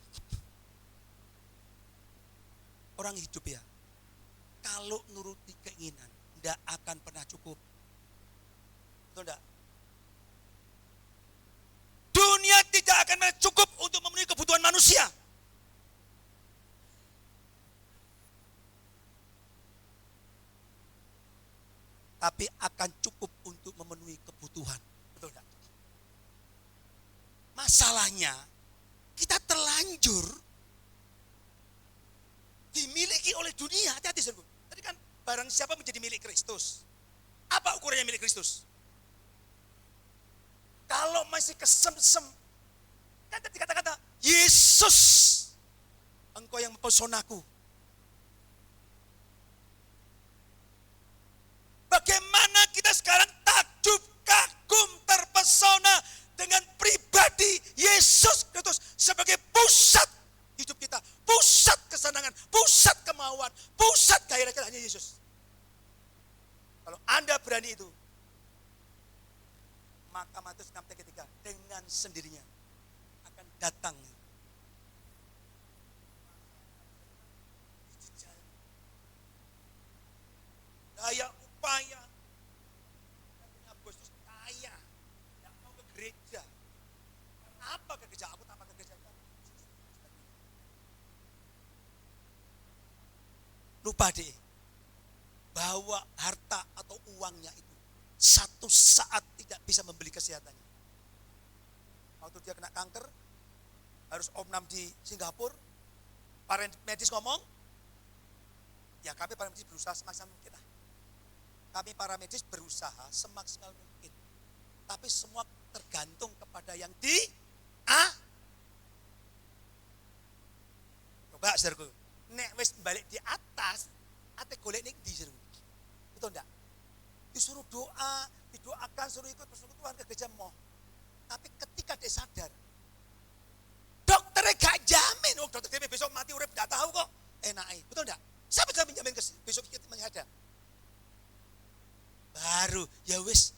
orang hidup ya, kalau nuruti keinginan, tidak akan pernah cukup. Betul enggak? Dunia tidak akan pernah cukup untuk memenuhi kebutuhan manusia. Tapi akan cukup untuk memenuhi kebutuhan. Betul enggak? Masalahnya, kita terlanjur dimiliki oleh dunia. Hati-hati saudara. Tadi kan barang siapa menjadi milik Kristus. Apa ukurannya milik Kristus? Kalau masih kesemsem, kan tadi kata-kata, Yesus, engkau yang mempesonaku. Bagaimana kita sekarang takjub, kagum, terpesona dengan pribadi Yesus Kristus sebagai pusat hidup kita, pusat kesenangan, pusat kemauan, pusat gairah kita hanya Yesus. Kalau Anda berani itu, maka Matius 6:3 dengan sendirinya akan datang daya upaya yang punya bos itu kaya, yang mau ke gereja. Apa ke gereja? Aku tanpa ke gereja. Lupa deh bahwa harta atau uangnya itu satu saat tidak bisa membeli kesehatannya. Waktu dia kena kanker, harus opnam di Singapura, para medis ngomong, ya kami para medis berusaha semaksimal mungkin lah. Kami para medis berusaha semaksimal mungkin. Tapi semua tergantung kepada yang di coba saudaraku, nek wis balik di atas, ate golek ning ndi saudaraku. Betul enggak? Disuruh doa, didoakan, suruh ikut persekutuan ke gereja moh. Tapi ketika dia sadar, dokternya gak jamin, oh dokter DP besok mati urip gak tahu kok. Enaknya, betul enggak? Siapa bisa menjamin besok kita masih ada? Baru, ya wis,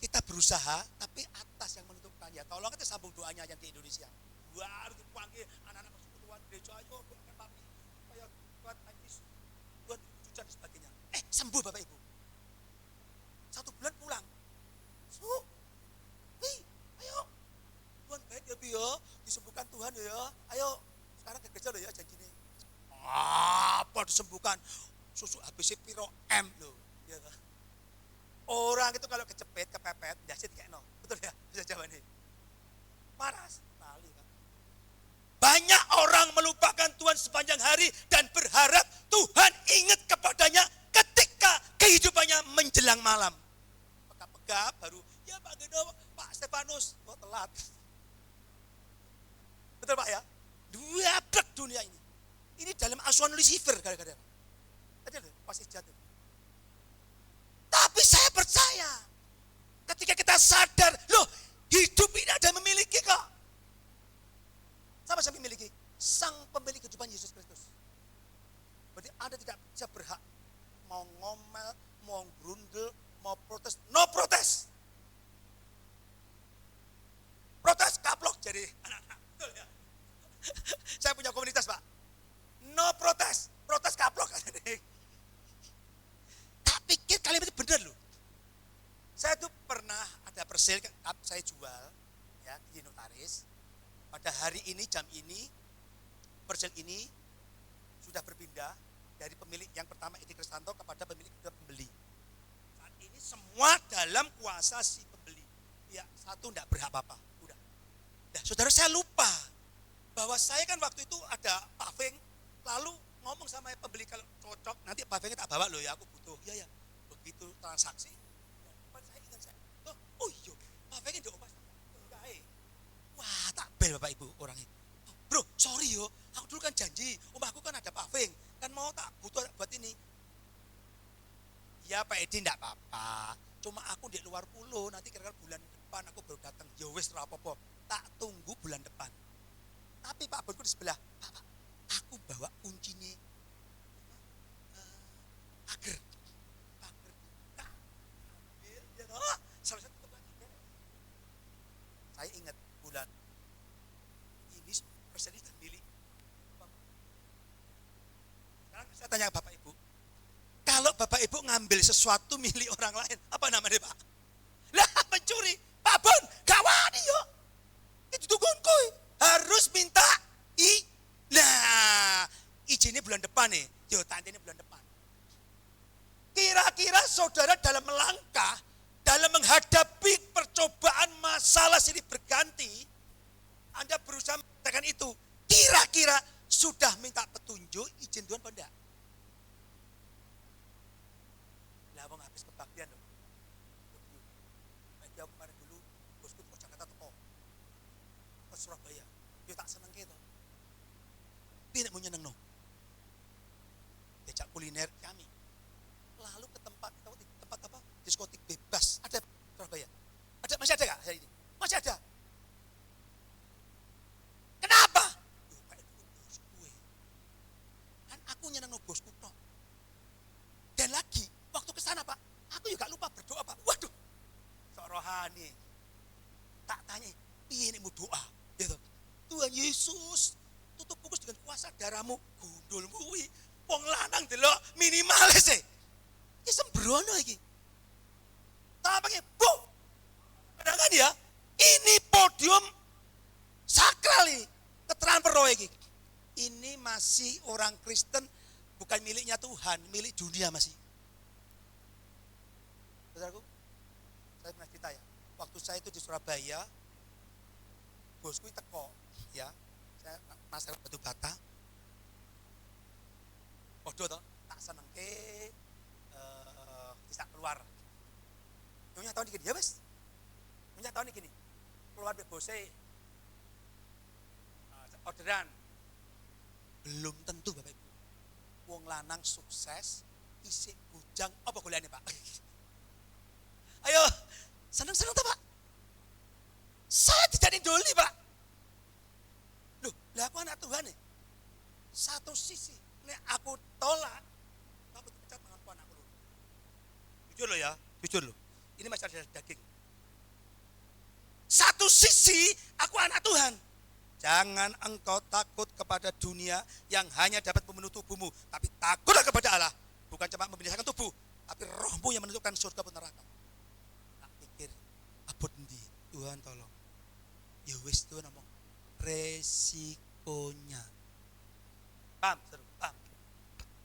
kita berusaha, tapi atas yang menentukan. Ya tolong kita sambung doanya yang di Indonesia. Baru dipanggil anak-anak persekutuan gereja, ayo doakan papi, supaya buat majlis, buat cucan dan sebagainya. Sembuh Bapak Ibu. 1 bulan pulang. Ayo. Tuhan baik ya Bi ya, disembuhkan Tuhan ya. Ayo, sekarang ke gereja loh ya janji ini. Apa disembuhkan? Susu habis piro M loh. Ya kan? Orang itu kalau kecepet, kepepet, jasit kayak no. Betul ya? Bisa jawabannya. Paras, tali kan. Banyak orang melupakan Tuhan sepanjang hari dan berharap Tuhan ingat kepadanya ketika kehidupannya menjelang malam. Pegap-pegap baru, ya Pak Geno, Pak Stefanus, kok telat. Betul Pak ya? Dua blek dunia ini. Ini dalam asuhan Lucifer kadang-kadang. Tadi pasti jatuh. Tapi saya percaya, ketika kita sadar, loh hidup ini ada yang memiliki kok. Siapa yang memiliki? Sang pemilik kehidupan Yesus Kristus. Berarti Anda tidak bisa berhak mau ngomel, mau grundel, mau protes. No protes. Protes kaplok jadi anak-anak. Betul ya? Saya punya komunitas Pak. No protes. Protes kaplok. Tak pikir kalimat itu benar loh. Saya tuh pernah ada persil, saya jual ya di notaris. Pada hari ini, jam ini, persil ini sudah berpindah dari pemilik yang pertama Edi Kristanto kepada pemilik kedua pembeli. Saat ini semua dalam kuasa si pembeli. Ya, satu enggak berhak apa-apa. Udah. Nah, saudara saya lupa bahwa saya kan waktu itu ada paving, lalu ngomong sama pembeli kalau cocok nanti pavingnya tak bawa loh ya, aku butuh. Ya ya. Begitu transaksi, ya, saya ingat saya. Oh iya, pavingnya di opas. Enggak wah, tak bel Bapak Ibu orangnya. Bro, sorry yo, aku dulu kan janji, aku kan ada paving, kan mau tak butuh buat ini. Ya Pak Edi enggak apa-apa. Cuma aku di luar pulau, nanti kira-kira bulan depan aku baru datang. Ya wis ora apa-apa. Tak tunggu bulan depan. Tapi Pak Bosku di sebelah, Pak, aku bawa kuncinya pagar. Pagar. Nah, ambil, ya toh. Salah satu tutup lagi. Saya ingat bulan ini persenis dan milik. Sekarang saya tanya Bapak Ibu, kalau Bapak Ibu ngambil sesuatu milik orang lain, apa namanya Pak? Lah mencuri, Pak Bon, gak wani yo. Itu tukunku, harus minta nah izinnya bulan depan nih, yo tantenya bulan depan. Kira-kira saudara dalam melangkah, dalam menghadapi percobaan masalah silih berganti, Anda berusaha mengatakan itu, kira-kira sudah minta petunjuk izin Tuhan apa enggak? Lah wong habis kebaktian loh. Dia kemarin dulu bosku ke Jakarta teko. Ke Surabaya. Dia tak seneng gitu. Piye nek mau nyenengno? Diajak kuliner kami. Lalu ke tempat apa? Diskotik bebas. Ada Surabaya. Masih ada enggak hari ini? Masih ada. Kenapa? Loh, Pak itu bosku. Kan aku nyenengno bosku tok. Dan lagi waktu ke sana Pak, aku juga lupa berdoa Pak. Waduh, sok rohani. Tak tanya, piye nek mau doa? Gitu. Tuhan Yesus, tutup bungkus dengan kuasa darahmu. Gundul kuwi. Wong lanang delok minimalis e. Iki sembrono iki. Tak pakai, Bu. Kadang-kadang ya, ini podium sakral ini. Keterangan perroh iki. Ini masih orang Kristen, bukan miliknya Tuhan, milik dunia masih. Saudaraku, saya pernah cerita ya, waktu saya itu di Surabaya, bosku teko, ya, saya masalah batu bata, podo toh, tak seneng ke, bisa keluar. Nyonya tahun ini gini, ya wes, nyonya tahun ini gini, keluar dari bosnya, orderan, belum tentu Bapak Ibu, wong lanang sukses, isi bujang, apa kuliahnya Pak? Ayo, seneng-seneng tak Pak? Saya tidak didoli Pak. Loh, lah aku anak Tuhan nih. Satu sisi, ini aku tolak, aku dipecat mengaku anakku loh. Jujur loh ya, jujur loh. Ini masih ada daging. Satu sisi, aku anak Tuhan. Jangan engkau takut kepada dunia yang hanya dapat memenuhi tubuhmu, tapi takutlah kepada Allah. Bukan cuma membinasakan tubuh, tapi rohmu yang menentukan surga pun neraka. Pikir abot endi Tuhan tolong. Ya wis Tuhan ngomong resikonya. Paham? Paham.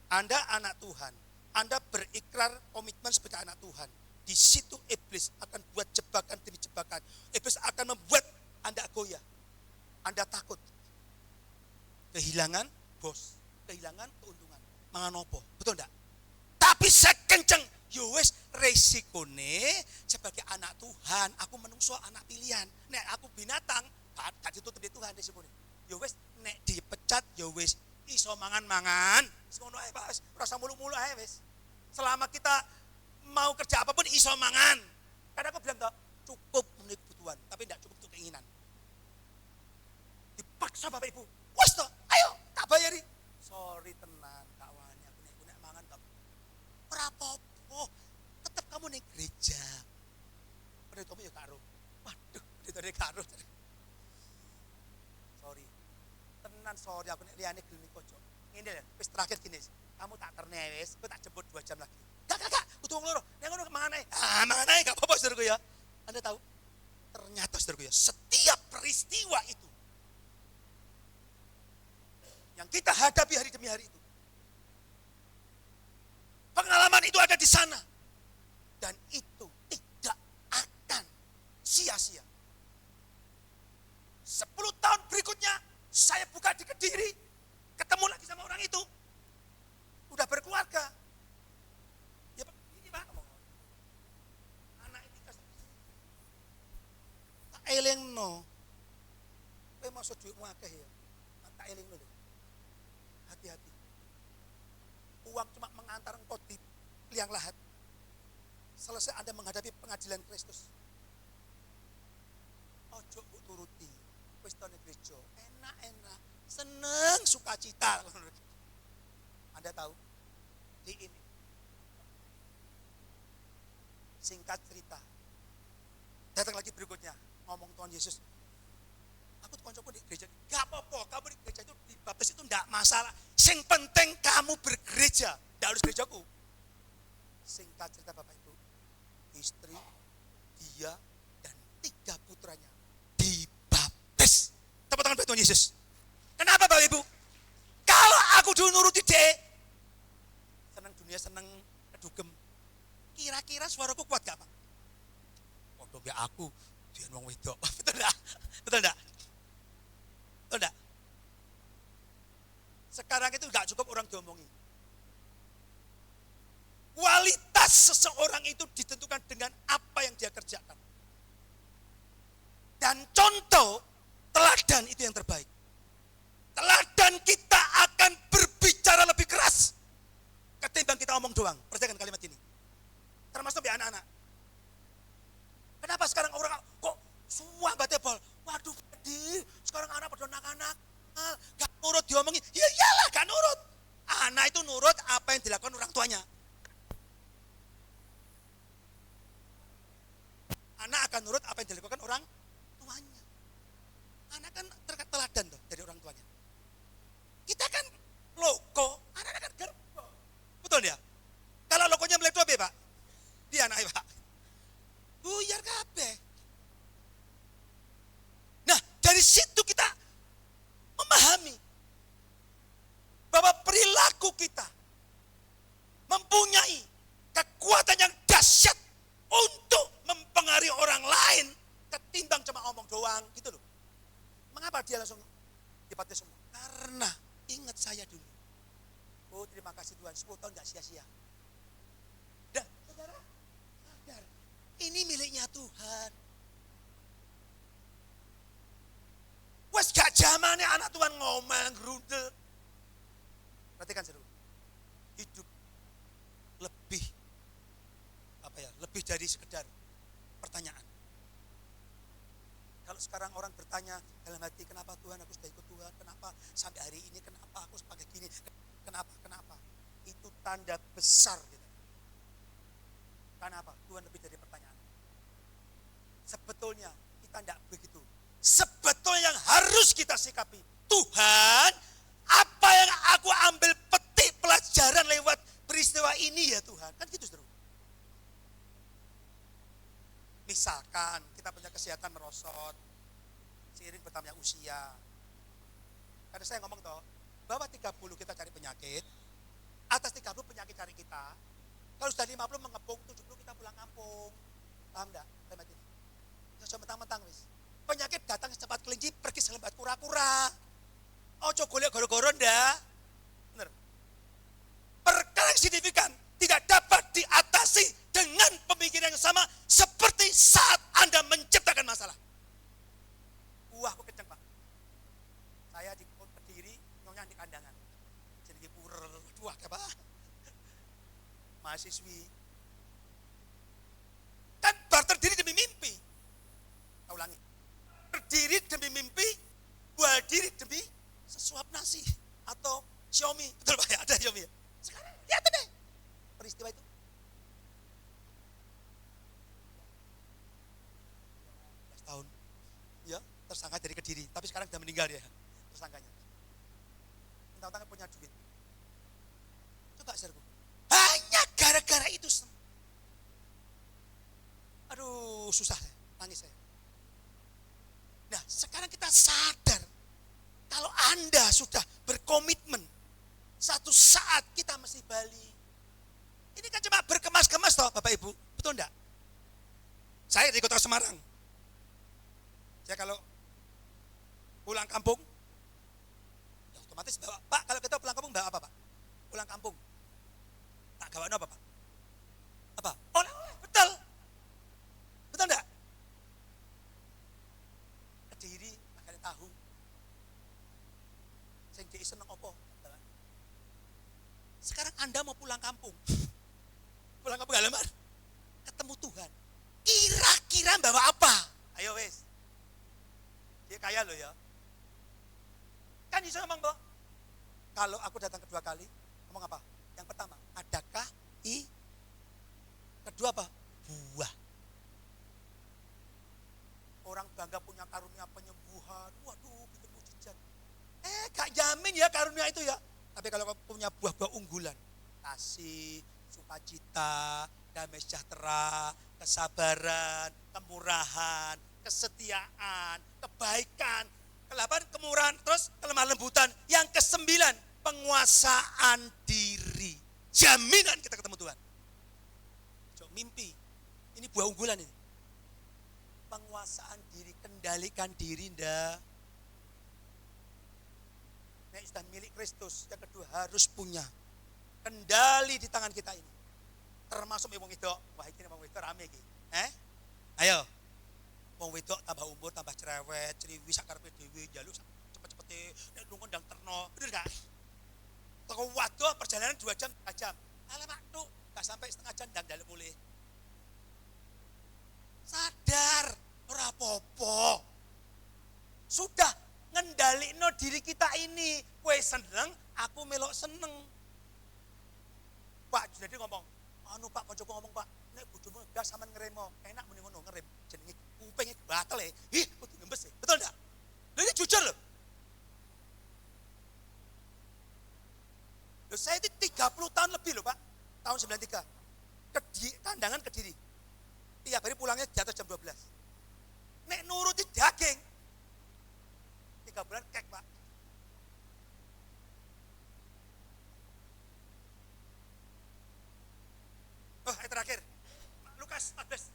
Anda anak Tuhan, Anda berikrar komitmen sebagai anak Tuhan. Di situ iblis akan buat jebakan demi jebakan. Iblis akan membuat Anda goyah. Anda takut. Kehilangan bos, kehilangan keuntungan. Manganopo, betul enggak? Tapi saya kenceng, yo wis resikone sebagai anak Tuhan, aku menungso anak pilihan. Nek aku binatang, gak ditutup di Tuhan resikone. Yo wis nek dipecat yo wis iso mangan-mangan. Wis ngono ae Pak, wis ora usah mulu-mulu ae wis. Selama kita mau kerja apapun iso mangan. Karena aku bilang toh, cukup memenuhi kebutuhan, tapi tidak cukup untuk keinginan. Dipaksa Bapak Ibu, wes toh, ayo tak bayari. Sorry tenan, tak wani aku nek mangan tak. Ora apa-apa, tetap kamu ning gereja. Pendetamu ya karo. Waduh, pendetane karo. Sorry. Tenan sorry aku nek liyane gelem kocok. Ngene lho, wis terakhir gini. Kamu tak terne wis, kowe tak jemput 2 jam lagi. Gak, utung loro. Nek ngono mangan ae. Mangan ae gak apa-apa saudaraku ya. Anda tahu? Ternyata saudaraku ya, setiap peristiwa itu yang kita hadapi hari demi hari itu, pengalaman itu ada di sana. Dan itu tidak akan sia-sia. 10 tahun berikutnya, saya buka di Kediri, ketemu lagi sama orang itu. Udah berkeluarga. Ya Pak, ini Pak. Anak itu tak elingno. Kowe maksud duitmu akeh ya. Tak elingno lho. Hati-hati. Uang cuma mengantar engkau di liang lahat. selesai Anda menghadapi pengadilan Kristus. Ojo mbok turuti. Wis tone gereja, enak-enak, seneng, sukacita. Anda tahu? Di ini. Singkat cerita. Datang lagi berikutnya, ngomong Tuhan Yesus. Aku tuh koncoku di gereja, gak apa-apa, kamu di gereja itu dibaptis itu enggak masalah. Sing penting kamu bergereja, enggak harus gerejaku. Singkat cerita Bapak Ibu, istri, dia, dan 3 putranya dibaptis. Tepuk tangan buat Tuhan Yesus. Kenapa Bapak Ibu? Kalau aku dulu nuruti dia, senang dunia, senang kedugem. Kira-kira suaraku kuat gak Pak? Waduh ya aku, dia wong wedok. Betul enggak? Betul enggak? Betul enggak? Sekarang itu gak cukup orang diomongi. Kualitas seseorang itu ditentukan dengan apa yang dia kerjakan. Dan contoh, teladan itu yang terbaik. Teladan kita akan berbicara lebih keras ketimbang kita omong doang. Perhatikan kalimat ini. Termasuk ya anak-anak. Kenapa sekarang orang kok semua batebol? Waduh, sekarang anak pada anak-anak gak nurut diomongi. Ya iyalah gak nurut. Anak itu nurut apa yang dilakukan orang tuanya. Anak akan nurut apa yang dilakukan orang tuanya. Anak kan teladan tuh dari orang tuanya. Kita kan loko, anak kan gerbo. Betul ya? Kalau lokonya meledo apa Pak? Dia anak Pak. Buyar kabeh. Nah, dari situ kita memahami bahwa perilaku kita mempunyai kekuatan yang dahsyat untuk mempengaruhi orang lain ketimbang cuma omong doang gitu loh. Mengapa dia langsung dibaptis semua? Karena ingat saya dulu. Oh terima kasih Tuhan, 10 tahun gak sia-sia. Dan saudara sadar, ini miliknya Tuhan. Wes gak zamannya anak Tuhan ngomong gerundel. Perhatikan seru. Hidup lebih lebih dari sekedar pertanyaan. Kalau sekarang orang bertanya dalam hati, kenapa Tuhan aku sudah ikut Tuhan, kenapa sampai hari ini, kenapa aku sebagai gini, kenapa, itu tanda besar gitu. Kenapa? Tuhan lebih dari pertanyaan. Sebetulnya kita tidak begitu. Sebetulnya yang harus kita sikapi, Tuhan, apa yang aku ambil petik pelajaran lewat peristiwa ini ya Tuhan, kan gitu seru. Misalkan kita punya kesehatan merosot, seiring bertambahnya usia. Karena saya ngomong toh, bahwa 30 kita cari penyakit, atas 30 penyakit cari kita. Kalau sudah 50 mengepung, 70 kita pulang kampung. Paham enggak? Kalimat ini. Jangan mentang-mentang wis. Penyakit datang secepat kelinci, pergi selembat kura-kura. Ojo golek goro-goro ndak. Bener. Perkara yang signifikan tidak dapat diatasi dengan pemikiran yang sama seperti saat Anda menciptakan masalah. Wah, aku kenceng Pak. Saya di Kediri, nyonya di kandangan. Jadi purel, wah apa? Mahasiswi. Kan bar terdiri demi mimpi. Saya ulangi. Terdiri demi mimpi, buat diri demi sesuap nasi atau Xiaomi. Betul Pak ya? Ada Xiaomi ya? Sekarang lihat deh peristiwa itu. Tahun ya tersangka dari Kediri, tapi sekarang sudah meninggal ya tersangkanya. Mentang-mentang punya duit. Coba serbu. Hanya gara-gara itu. Aduh, susah saya, nangis saya. Nah, sekarang kita sadar kalau Anda sudah berkomitmen satu saat kita mesti balik. Ini kan cuma berkemas-kemas toh Bapak Ibu, betul enggak? Saya di Kota Semarang. Saya kalau pulang kampung, ya otomatis bawa, Pak kalau kita pulang kampung bawa apa Pak? Pulang kampung. Tak gawana apa Pak? Apa? Oleh-oleh, betul. Betul enggak? Kediri, makan tahu. Sing dia seneng opo? Sekarang Anda mau pulang kampung. Pulang kampung halaman. saya loh ya. Kan Yesus ngomong kok, kalau aku datang kedua kali, ngomong apa? Yang pertama, adakah kedua apa? Buah. Orang bangga punya karunia penyembuhan, waduh bikin mujizat. Gak jamin ya karunia itu ya. Tapi kalau kamu punya buah-buah unggulan, kasih, sukacita, damai sejahtera, kesabaran, kemurahan, kesetiaan, kebaikan, ke-8 kemurahan, terus kelemah lembutan, yang ke-9 penguasaan diri. Jaminan kita ketemu Tuhan. Jok mimpi. Ini buah unggulan ini. Penguasaan diri, kendalikan diri ndak. Nek sudah milik Kristus, yang kedua harus punya kendali di tangan kita ini. Termasuk wong wedok. Wah iki wong wedok rame iki. Ayo. Wong wedok tambah umur, tambah cerewet, ceriwi sak karepe dhewe, njaluk cepet-cepete nek lunga ndang terno. Bener gak? Toko waduh perjalanan 2 jam, 3 jam. Alamak tuh, gak sampai setengah jam ndang njaluk mulih. Sadar, ora apa-apa. Sudah ngendalikno diri kita ini. Kowe seneng, aku melok seneng. Pak Junedi ngomong, anu Pak koncoku ngomong Pak, nek bojomu gas sampean ngeremo, enak muni ngono ngerem. Jenenge kupinge batel e. Kudu ngembes e. Betul enggak? Lha ini jujur loh. Loh saya itu 30 tahun lebih loh Pak. Tahun 93. Kandangan Kediri. Tiap hari pulangnya di atas jam 12. Nek nuruti daging 3 bulan kek Pak. Oh, yang terakhir. Lukas 14.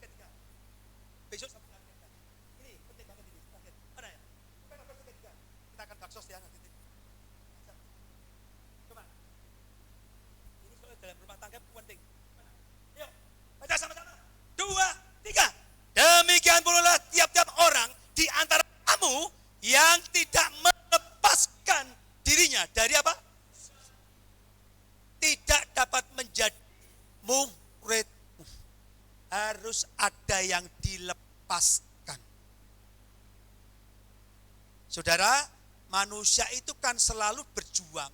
33. Besok sampai lagi. Ini penting banget ini. Terakhir. Mana ya? Lukas 14 33. Kita akan baksos ya nanti. Coba. Ini soal dalam rumah tangga penting. Mana? Yuk, baca sama-sama. 2, 3. Demikian pula tiap-tiap orang di antara kamu yang tidak melepaskan dirinya dari apa? Tidak dapat menjadi murid. Harus ada yang dilepaskan. Saudara, manusia itu kan selalu berjuang.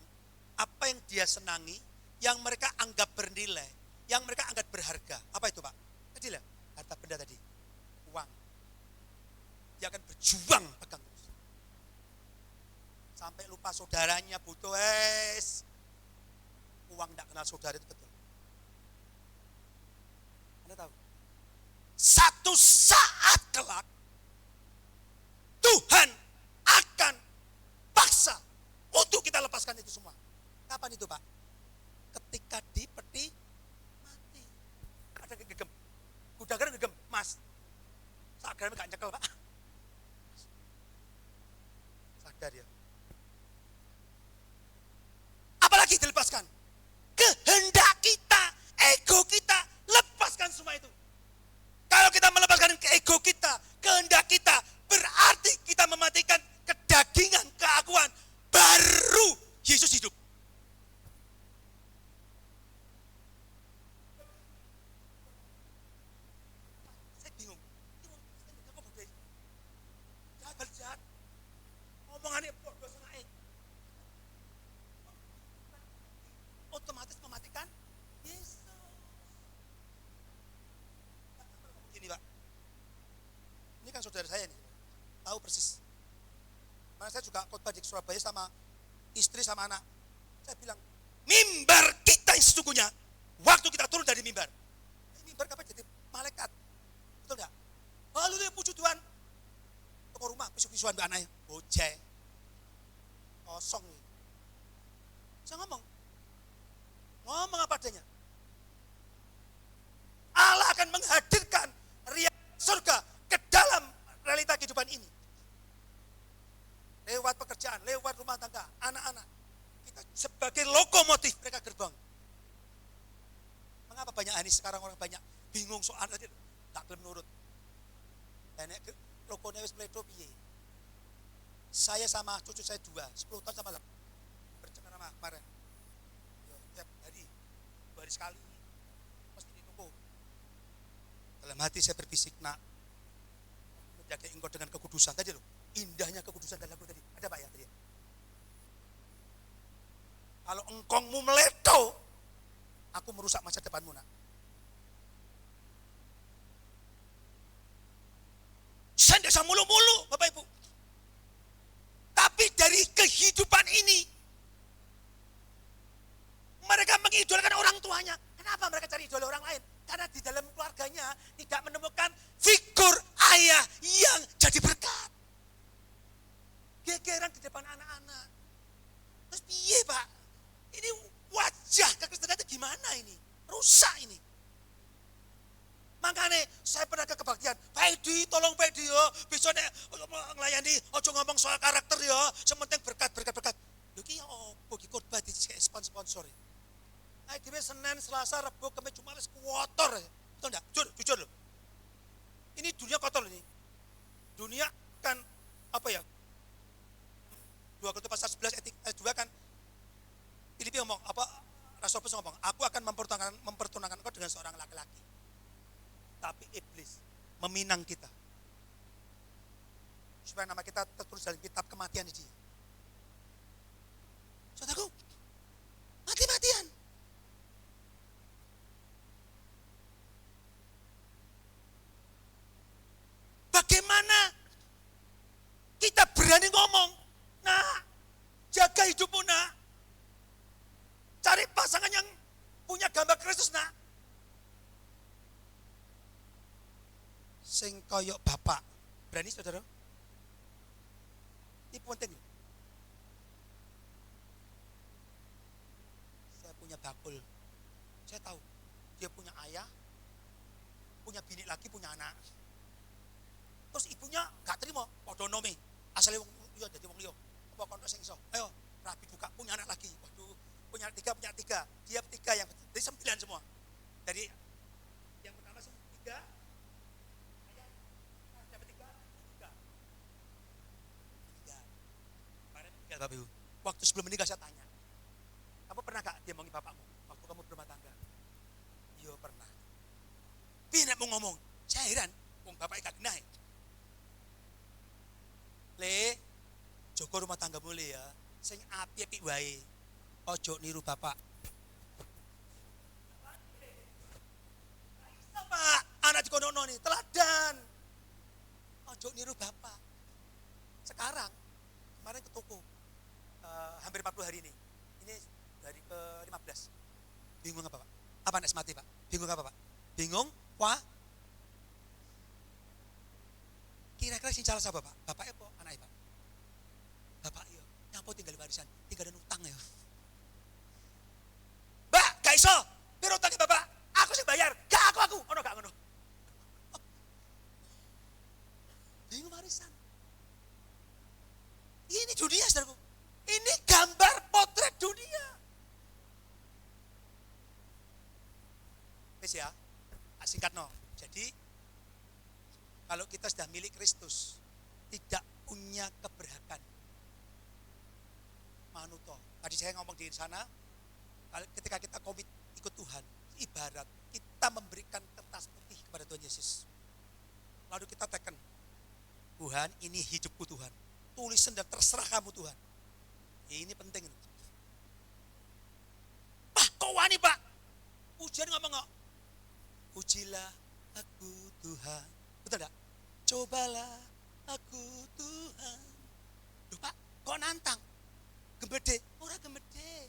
Apa yang dia senangi, yang mereka anggap bernilai, yang mereka anggap berharga. Apa itu Pak? Tadi lah, harta benda tadi. Uang. Dia akan berjuang pegang terus. Sampai lupa saudaranya butuh uang tidak kenal saudara itu betul. Anda tahu? Satu saat kelak Tuhan akan paksa untuk kita lepaskan itu semua. Kapan itu Pak? Ketika di peti mati. Ada gegem. Kudagar gegem, Mas. Sagarnya gak nyekel Pak. Sadar ya. Apalagi dilepaskan? Kehendak kita, ego kita, lepaskan semua itu. Kalau kita melepaskan ke ego kita, kehendak kita, berarti kita mematikan kedagingan, keakuan, baru Yesus hidup. Saya bingung. Jahat. Omongannya bodoh sengaja. Otomatis mematikan Yesus. Ini Pak, ini kan saudara saya nih, tahu persis. Karena saya juga khotbah di Surabaya sama istri sama anak. Saya bilang, mimbar kita yang sesungguhnya, waktu kita turun dari mimbar. Mimbar kapan jadi malaikat? Betul enggak? Lalu dia puji Tuhan. Toko rumah, pisuk-pisuan ke anaknya. Bocah. Kosong nih. Saya ngomong apa adanya. Allah akan menghadirkan realita surga ke dalam realita kehidupan ini. Lewat pekerjaan, lewat rumah tangga, anak-anak. Kita sebagai lokomotif mereka gerbang. Mengapa banyak hari sekarang orang banyak bingung soal tadi, tak belum nurut. Dan lokonya wis meledo piye. Saya sama cucu saya 2, 10 tahun sama bercengkerama kemarin. Tiap hari, 2 hari sekali, mesti ditunggu. Dalam hati saya berbisik, nak, menjaga engkau dengan kekudusan tadi loh. indahnya kekudusan dalam tadi. Ada Pak ya tadi? Kalau engkongmu meleto, aku merusak masa depanmu nak. Saya tidak usah mulu-mulu Bapak Ibu. Tapi dari kehidupan ini, mereka mengidolakan orang tuanya. Kenapa mereka cari idola orang lain? Karena di dalam keluarganya tidak menemukan figur ayah yang jadi berkat. Gegeran di depan anak-anak. Terus piye Pak? Ini wajah kekristenan itu gimana ini? Rusak ini. Makanya saya pernah ke kebaktian. Pak Edi, tolong Pak Edi ya. Bisa nek ngelayani, ojo ngomong soal karakter ya. Sementing berkat. Lho ki ya opo ki khotbah di sponsor. Nah, dhewe Senin, Selasa, Rabu, Kamis, Jumat wis kotor. Betul enggak? Jujur loh. Ini dunia kotor ini. Dunia kan apa ya? 2 Korintus pasal 11 ayat 2 kan Filipi ngomong apa? Rasul Paulus ngomong, aku akan mempertunangkan engkau dengan seorang laki-laki. Tapi iblis meminang kita. Supaya nama kita tertulis dalam kitab kematian dia. Saudaraku, mati-matian. Bagaimana kita berani ngomong, nah, jaga hidupmu nak, cari pasangan yang punya gambar Kristus nak, sing koyok bapak, berani saudara? Ini penting. Saya punya bakul, saya tahu dia punya ayah, punya bini lagi, punya anak. Terus ibunya gak terima, podo nome, asalnya wong liya dadi wong liya. Apa kono sing iso? Ayo, rapi buka, punya anak lagi. Waduh, punya tiga. Dia 3 yang dari 9 semua. Dari yang pertama 3, ayah dapat 3. Kemarin tinggal Bapak Ibu. Waktu sebelum menikah saya tanya, kamu pernah gak dia ngomongin bapakmu waktu kamu berumah tangga? Iya pernah. Piye nek mau ngomong? Saya heran, wong bapaknya gak genah. Le, Joko rumah tangga mulai ya, sing api wae, ojo niru bapak. Pak, anak dikono nih, teladan. Ojo niru bapak. Sekarang, kemarin ke toko, hampir 40 hari ini hari ke-15. Bingung apa Pak? Apa nek mati Pak? Bingung apa Pak? Bingung? Wah? Kira-kira sing salah siapa Pak? Bapaknya apa? Anaknya Pak? Bapak ya, nyapa tinggal warisan, tinggal ada utang ya. Mbak, gak iso, biar utangnya bapak, aku sih bayar, gak aku, ono gak ngono. Bingung warisan. Ini dunia saudaraku, ini gambar potret dunia. Wes ya, singkat no. Jadi kalau kita sudah milik Kristus, tidak punya keberhakan. Manuto. Tadi saya ngomong di sana, ketika kita komit ikut Tuhan, ibarat kita memberikan kertas putih kepada Tuhan Yesus. Lalu kita teken, Tuhan ini hidupku Tuhan. Tulisan dan terserah kamu Tuhan. Ya, ini penting. Pak, kok wani Pak? Ujian ngomong nggak? Ujilah aku Tuhan. Betul enggak? Cobalah aku Tuhan. Duh Pak, kok nantang? Gembede, orang gembede.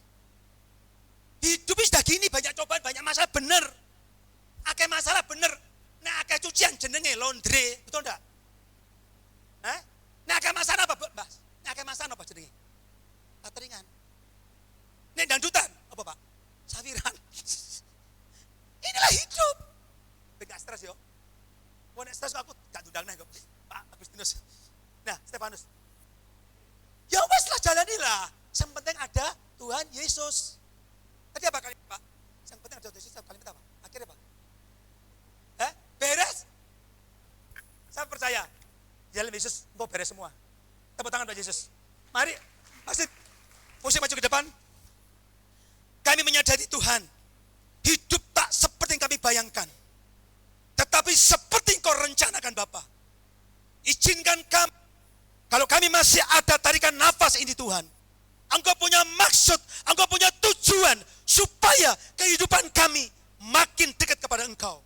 Hidupnya sudah gini, banyak cobaan, banyak masalah, bener. Akeh masalah bener. Nah, akeh cucian jenenge laundry, betul enggak? Nah, akeh masalah apa, Mas? Nah, akeh masalah apa jenenge? Cateringan. Nek dangdutan, apa Pak? Sawiran. Inilah hidup. Enggak stres yo. Mau nek stres aku gak ndang nek Pak Agustinus. Nah, Stefanus. Ya wes lah jalanilah. Yang penting ada Tuhan Yesus. Tadi apa kalimat Pak? Yang penting ada Tuhan Yesus, kalimat apa? Akhirnya Pak? Beres? Saya percaya. Di dalam Yesus, engkau beres semua. Tepuk tangan buat Yesus. Mari, Masjid. Musik maju ke depan. Kami menyadari Tuhan. Hidup tak seperti yang kami bayangkan. Tetapi seperti yang kau rencanakan Bapa. Izinkan Kalau kami masih ada tarikan nafas ini Tuhan, Engkau punya maksud, Engkau punya tujuan supaya kehidupan kami makin dekat kepada Engkau.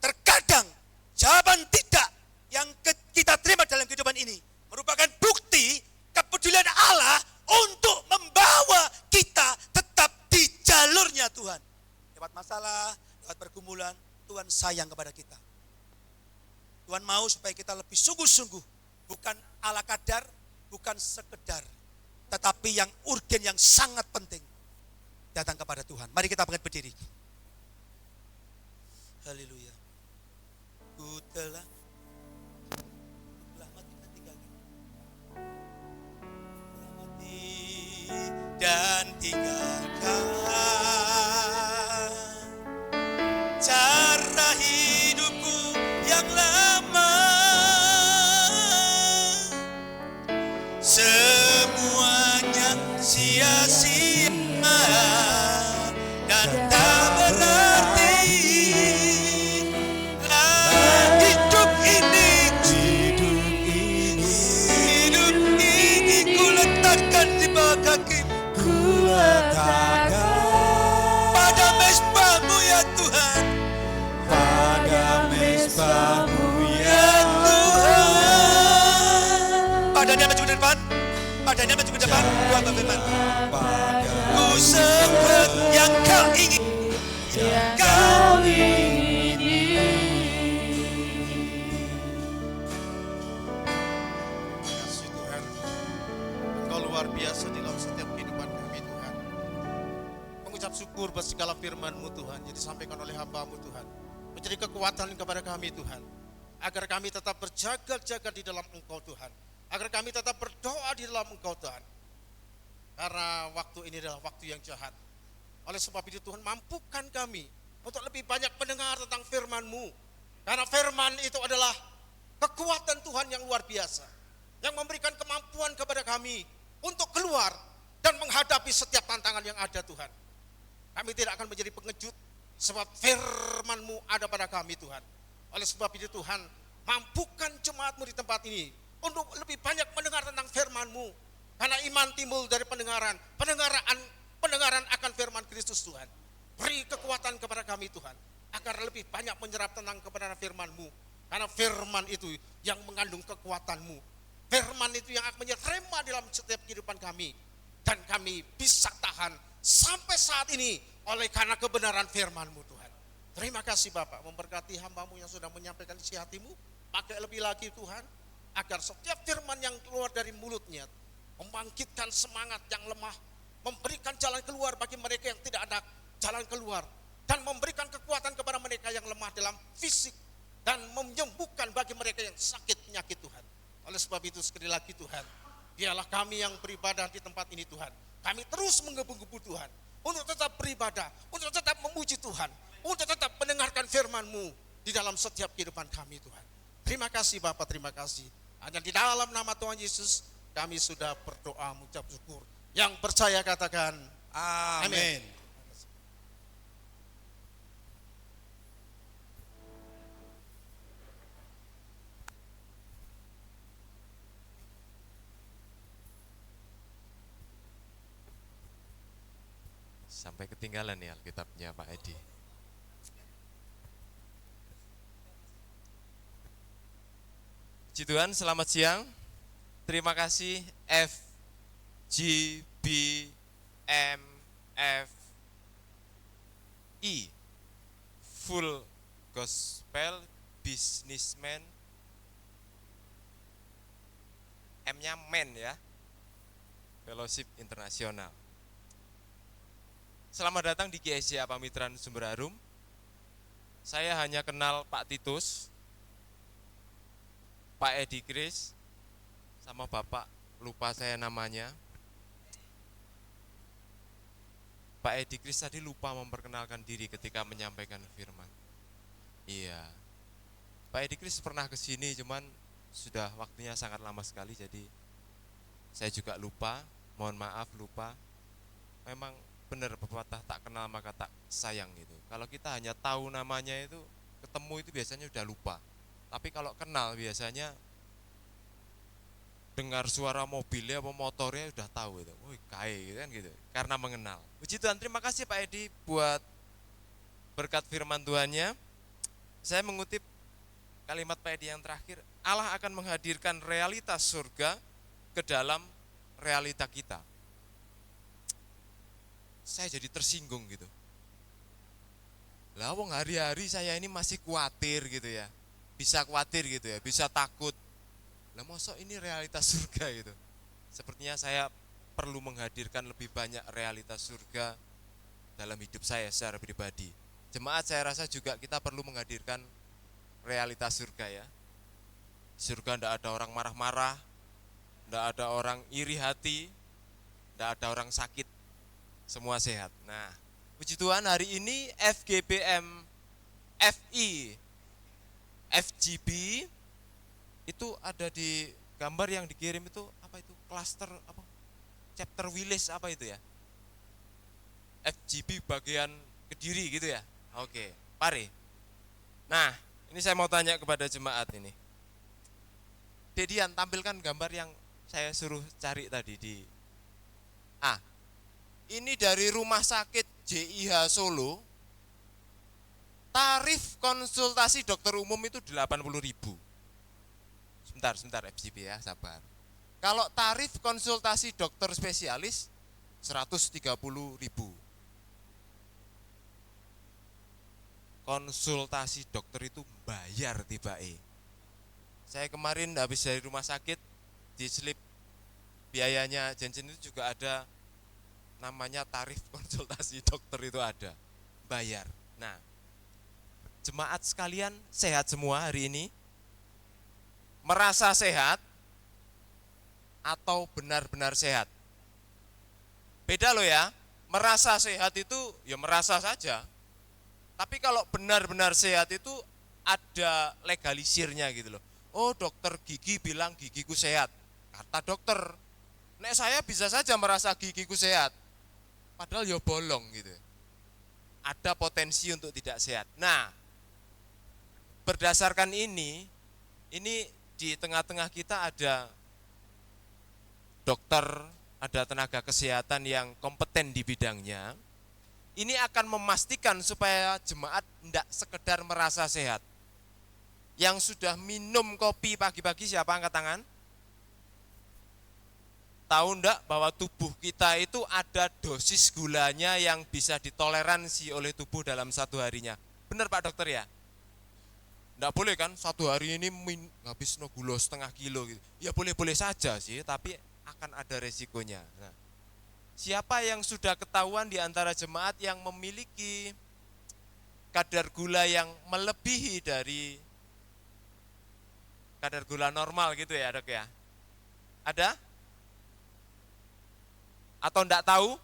Terkadang jawaban tidak yang kita terima dalam kehidupan ini merupakan bukti kepedulian Allah untuk membawa kita tetap di jalurnya Tuhan. Lewat masalah, lewat pergumulan, Tuhan sayang kepada kita. Tuhan mau supaya kita lebih sungguh-sungguh, bukan ala kadar, bukan sekedar, tetapi yang urgen, yang sangat penting, datang kepada Tuhan. Mari kita bangkit berdiri. Haleluya. Ku telah mati dan tinggalkan cara hidupku yang lama, semuanya sia-sia dan tak berarti. Hidup ini ku letakkan di bawah kakimu, pada mezbamu ya Tuhan, pada mezbamu ya Tuhan. Badannya maju ke depan, badannya maju ke depan. Dua bagaimana? Ku seperti yang kau ingin, kau Kasih Tuhan, Engkau luar biasa di dalam setiap kehidupan kami Tuhan. Mengucap syukur buat segala firman-Mu Tuhan, yang disampaikan oleh hamba-Mu Tuhan, menjadi kekuatan kepada kami Tuhan, agar kami tetap berjaga-jaga di dalam Engkau Tuhan, agar kami tetap berdoa di dalam Engkau Tuhan, karena waktu ini adalah waktu yang jahat. Oleh sebab itu Tuhan, mampukan kami untuk lebih banyak mendengar tentang firman-Mu, karena firman itu adalah kekuatan Tuhan yang luar biasa, yang memberikan kemampuan kepada kami untuk keluar dan menghadapi setiap tantangan yang ada Tuhan. Kami tidak akan menjadi pengecut, sebab firman-Mu ada pada kami Tuhan. Oleh sebab itu Tuhan, mampukan jemaat-Mu di tempat ini untuk lebih banyak mendengar tentang firman-Mu, karena iman timbul dari pendengaran, pendengaran akan firman Kristus Tuhan. Beri kekuatan kepada kami Tuhan, agar lebih banyak menyerap tentang kebenaran firman-Mu, karena firman itu yang mengandung kekuatan-Mu. Firman itu yang akan menjadi rema dalam setiap kehidupan kami, dan kami bisa tahan sampai saat ini oleh karena kebenaran firman-Mu Tuhan. Terima kasih Bapak, memberkati hamba-Mu yang sudah menyampaikan isi hati-Mu. Pakai lebih lagi Tuhan, agar setiap firman yang keluar dari mulutnya membangkitkan semangat yang lemah, memberikan jalan keluar bagi mereka yang tidak ada jalan keluar, dan memberikan kekuatan kepada mereka yang lemah dalam fisik, dan menyembuhkan bagi mereka yang sakit penyakit Tuhan. Oleh sebab itu sekali lagi Tuhan, biarlah kami yang beribadah di tempat ini Tuhan, kami terus menggebu-gebu Tuhan, untuk tetap beribadah, untuk tetap memuji Tuhan, untuk tetap mendengarkan firman-Mu di dalam setiap kehidupan kami Tuhan. Terima kasih Bapak, terima kasih. Hanya di dalam nama Tuhan Yesus kami sudah berdoa mengucap syukur. Yang percaya katakan amin. Sampai ketinggalan nih Alkitabnya Pak Edi. Puji Tuhan, selamat siang. Terima kasih FGBMFI, Full Gospel Businessman, M-nya men ya, Fellowship Internasional. Selamat datang di GSJ Pamitran Sumber Harum. Saya hanya kenal Pak Titus, Pak Edi Kris, sama Bapak, lupa saya namanya. Pak Edi Kris tadi lupa memperkenalkan diri ketika menyampaikan firman. Iya, Pak Edi Kris pernah ke sini, cuman sudah waktunya sangat lama sekali, jadi saya juga lupa, mohon maaf lupa. Memang benar pepatah tak kenal maka tak sayang gitu. Kalau kita hanya tahu namanya itu, ketemu itu biasanya udah lupa. Tapi kalau kenal biasanya dengar suara mobilnya apa motornya udah tahu itu. Wih, kae gitu kan gitu. Karena mengenal. Puji Tuhan, terima kasih Pak Edi buat berkat firman Tuhannya. Saya mengutip kalimat Pak Edi yang terakhir, Allah akan menghadirkan realitas surga ke dalam realita kita. Saya jadi tersinggung gitu. Lah wong hari-hari saya ini masih khawatir gitu ya. Bisa khawatir gitu ya, bisa takut. Lah mosok ini realitas surga gitu. Sepertinya saya perlu menghadirkan lebih banyak realitas surga dalam hidup saya secara pribadi. Jemaat, saya rasa juga kita perlu menghadirkan realitas surga ya. Surga tidak ada orang marah-marah, tidak ada orang iri hati, tidak ada orang sakit, semua sehat. Nah, puji Tuhan, hari ini FGBM, FI, FGB itu ada di gambar yang dikirim itu apa itu, klaster apa, chapter village apa itu ya, FGB bagian Kediri gitu ya. Oke, Pare. Nah, ini saya mau tanya kepada jemaat ini. Dedian, tampilkan gambar yang saya suruh cari tadi di ini dari rumah sakit JIH Solo. Tarif konsultasi dokter umum itu 80.000. Sebentar FGB ya, sabar. Kalau tarif konsultasi dokter spesialis 130.000. Konsultasi dokter itu bayar tiba-tiba. Saya kemarin habis dari rumah sakit, di slip biayanya Jensen itu juga ada namanya tarif konsultasi dokter itu ada, bayar. Nah, jemaat sekalian sehat semua hari ini? Merasa sehat atau benar-benar sehat? Beda loh ya, merasa sehat itu ya merasa saja. Tapi kalau benar-benar sehat itu ada legalisirnya gitu loh. Oh, dokter gigi bilang gigiku sehat. Kata dokter, nek saya bisa saja merasa gigiku sehat. Padahal ya bolong gitu. Ada potensi untuk tidak sehat. Nah, berdasarkan ini di tengah-tengah kita ada dokter, ada tenaga kesehatan yang kompeten di bidangnya. Ini akan memastikan supaya jemaat tidak sekedar merasa sehat. Yang sudah minum kopi pagi-pagi siapa angkat tangan? Tahu enggak bahwa tubuh kita itu ada dosis gulanya yang bisa ditoleransi oleh tubuh dalam satu harinya. Benar Pak Dokter ya? Enggak boleh kan satu hari ini habis gula setengah kilo gitu. Ya boleh-boleh saja sih, tapi akan ada resikonya. Nah, siapa yang sudah ketahuan di antara jemaat yang memiliki kadar gula yang melebihi dari kadar gula normal gitu ya Dok ya? Ada? Atau enggak tahu?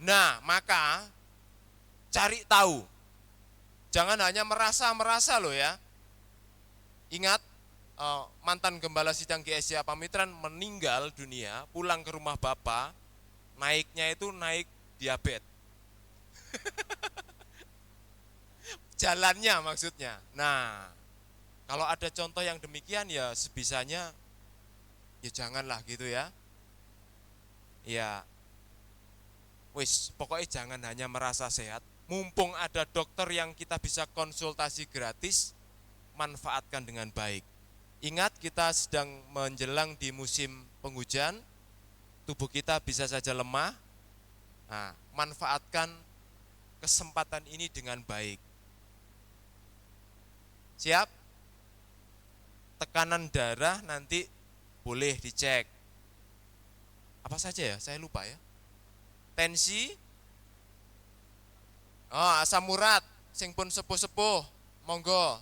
Nah, maka cari tahu. Jangan hanya merasa-merasa loh ya. Ingat, mantan gembala sidang GSJ Pamitran meninggal dunia, pulang ke rumah bapak, naiknya itu naik diabetes. Jalannya maksudnya. Nah, kalau ada contoh yang demikian ya sebisanya ya janganlah gitu ya. Ya, wis pokoknya jangan hanya merasa sehat. Mumpung ada dokter yang kita bisa konsultasi gratis, manfaatkan dengan baik. Ingat kita sedang menjelang di musim penghujan, tubuh kita bisa saja lemah. Nah, manfaatkan kesempatan ini dengan baik. Siap? Tekanan darah nanti boleh dicek. Apa saja ya? Saya lupa ya. Tensi, asam urat, sing pun sepuh-sepuh, monggo.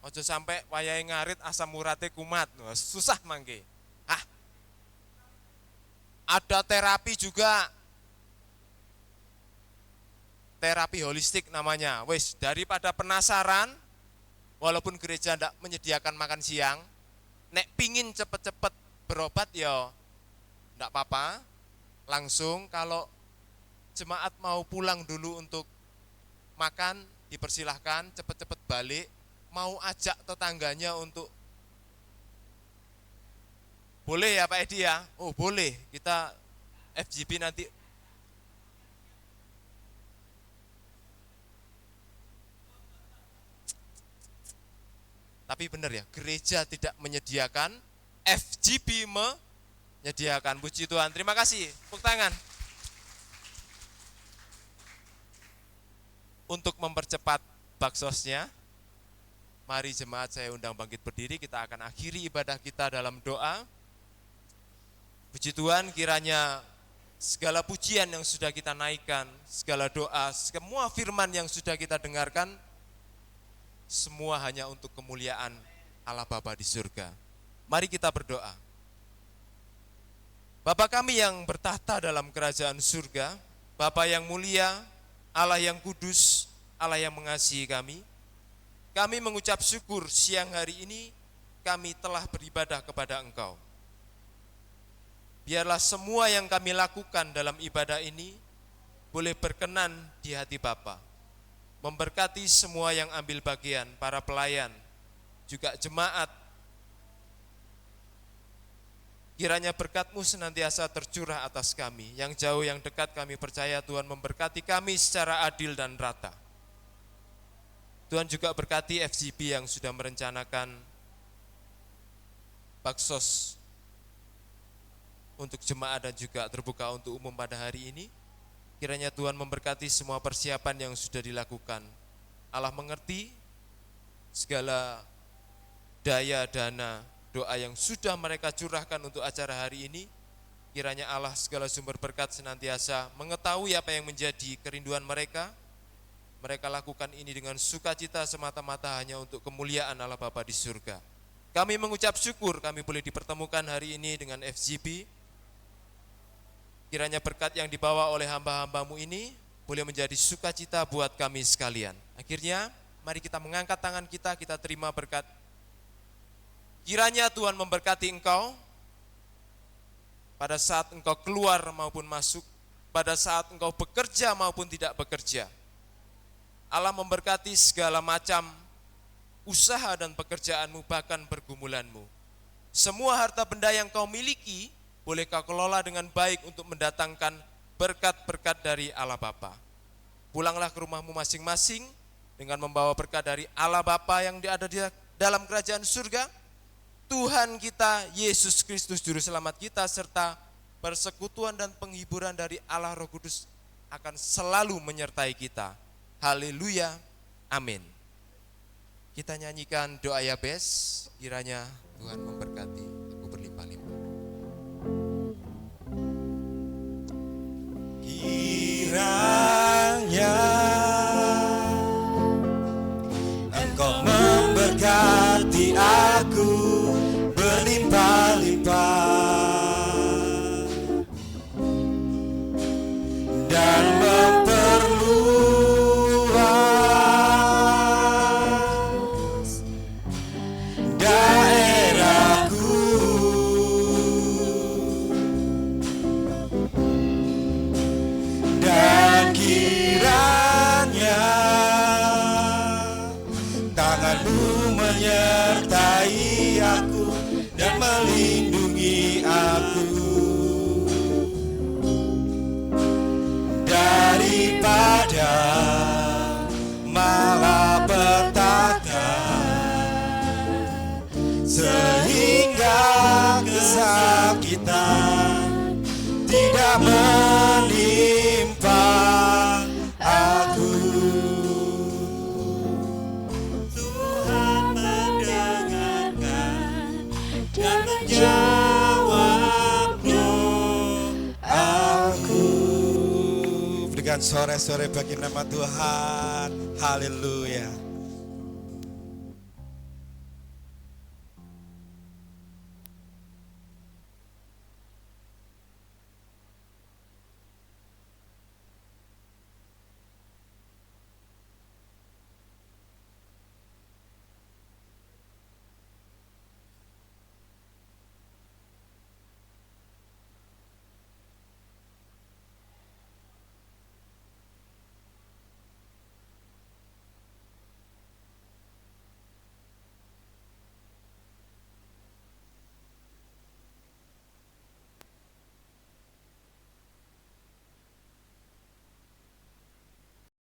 Ojo sampai wayahe ngarit asam urate kumat, susah mangke. Ada terapi juga, terapi holistik namanya. Wes, daripada penasaran, walaupun gereja tidak menyediakan makan siang, nek pingin cepet-cepet berobat ya tidak apa-apa, langsung kalau jemaat mau pulang dulu untuk makan, dipersilahkan cepet-cepet balik, mau ajak tetangganya untuk Boleh ya Pak Edi ya? Oh boleh, kita FGP nanti. Tapi benar ya, gereja tidak menyediakan, FGP menyediakan. Puji Tuhan, terima kasih. Tepuk tangan. Untuk mempercepat baksosnya, mari jemaat saya undang bangkit berdiri, kita akan akhiri ibadah kita dalam doa. Puji Tuhan, kiranya segala pujian yang sudah kita naikkan, segala doa, semua firman yang sudah kita dengarkan, semua hanya untuk kemuliaan Allah Bapa di surga. Mari kita berdoa. Bapa kami yang bertahta dalam kerajaan surga, Bapa yang mulia, Allah yang kudus, Allah yang mengasihi kami mengucap syukur siang hari ini kami telah beribadah kepada Engkau. Biarlah semua yang kami lakukan dalam ibadah ini boleh berkenan di hati Bapa. Memberkati semua yang ambil bagian, para pelayan, juga jemaat. Kiranya berkat-Mu senantiasa tercurah atas kami. Yang jauh, yang dekat kami percaya Tuhan memberkati kami secara adil dan rata. Tuhan juga berkati FGP yang sudah merencanakan baksos untuk jemaat dan juga terbuka untuk umum pada hari ini. Kiranya Tuhan memberkati semua persiapan yang sudah dilakukan. Allah mengerti segala daya, dana, doa yang sudah mereka curahkan untuk acara hari ini. Kiranya Allah segala sumber berkat senantiasa mengetahui apa yang menjadi kerinduan mereka. Mereka lakukan ini dengan sukacita semata-mata hanya untuk kemuliaan Allah Bapa di surga. Kami mengucap syukur kami boleh dipertemukan hari ini dengan FGP. Kiranya berkat yang dibawa oleh hamba-hamba-Mu ini boleh menjadi sukacita buat kami sekalian. Akhirnya, mari kita mengangkat tangan kita terima berkat. Kiranya Tuhan memberkati engkau pada saat engkau keluar maupun masuk, pada saat engkau bekerja maupun tidak bekerja. Allah memberkati segala macam usaha dan pekerjaanmu, bahkan pergumulanmu. Semua harta benda yang kau miliki, boleh kau kelola dengan baik untuk mendatangkan berkat-berkat dari Allah Bapa. Pulanglah ke rumahmu masing-masing dengan membawa berkat dari Allah Bapa yang ada di dalam kerajaan surga, Tuhan kita Yesus Kristus Juru Selamat kita, serta persekutuan dan penghiburan dari Allah Roh Kudus akan selalu menyertai kita. Haleluya, amin. Kita nyanyikan doa Yabes, kiranya Tuhan memberkati aku berlimpah-limpah. Kiranya Engkau memberkati aku berlimpah-limpah dan memperluas daerahku. Dan kiranya tangan-Mu menyertai aku dan melindungi aku daripada malapetaka, sehingga kesakitan tidak menimpa aku. Tuhan mendengarkan dan menjawab doaku. Berikan sore-sore bagi nama Tuhan. Haleluya.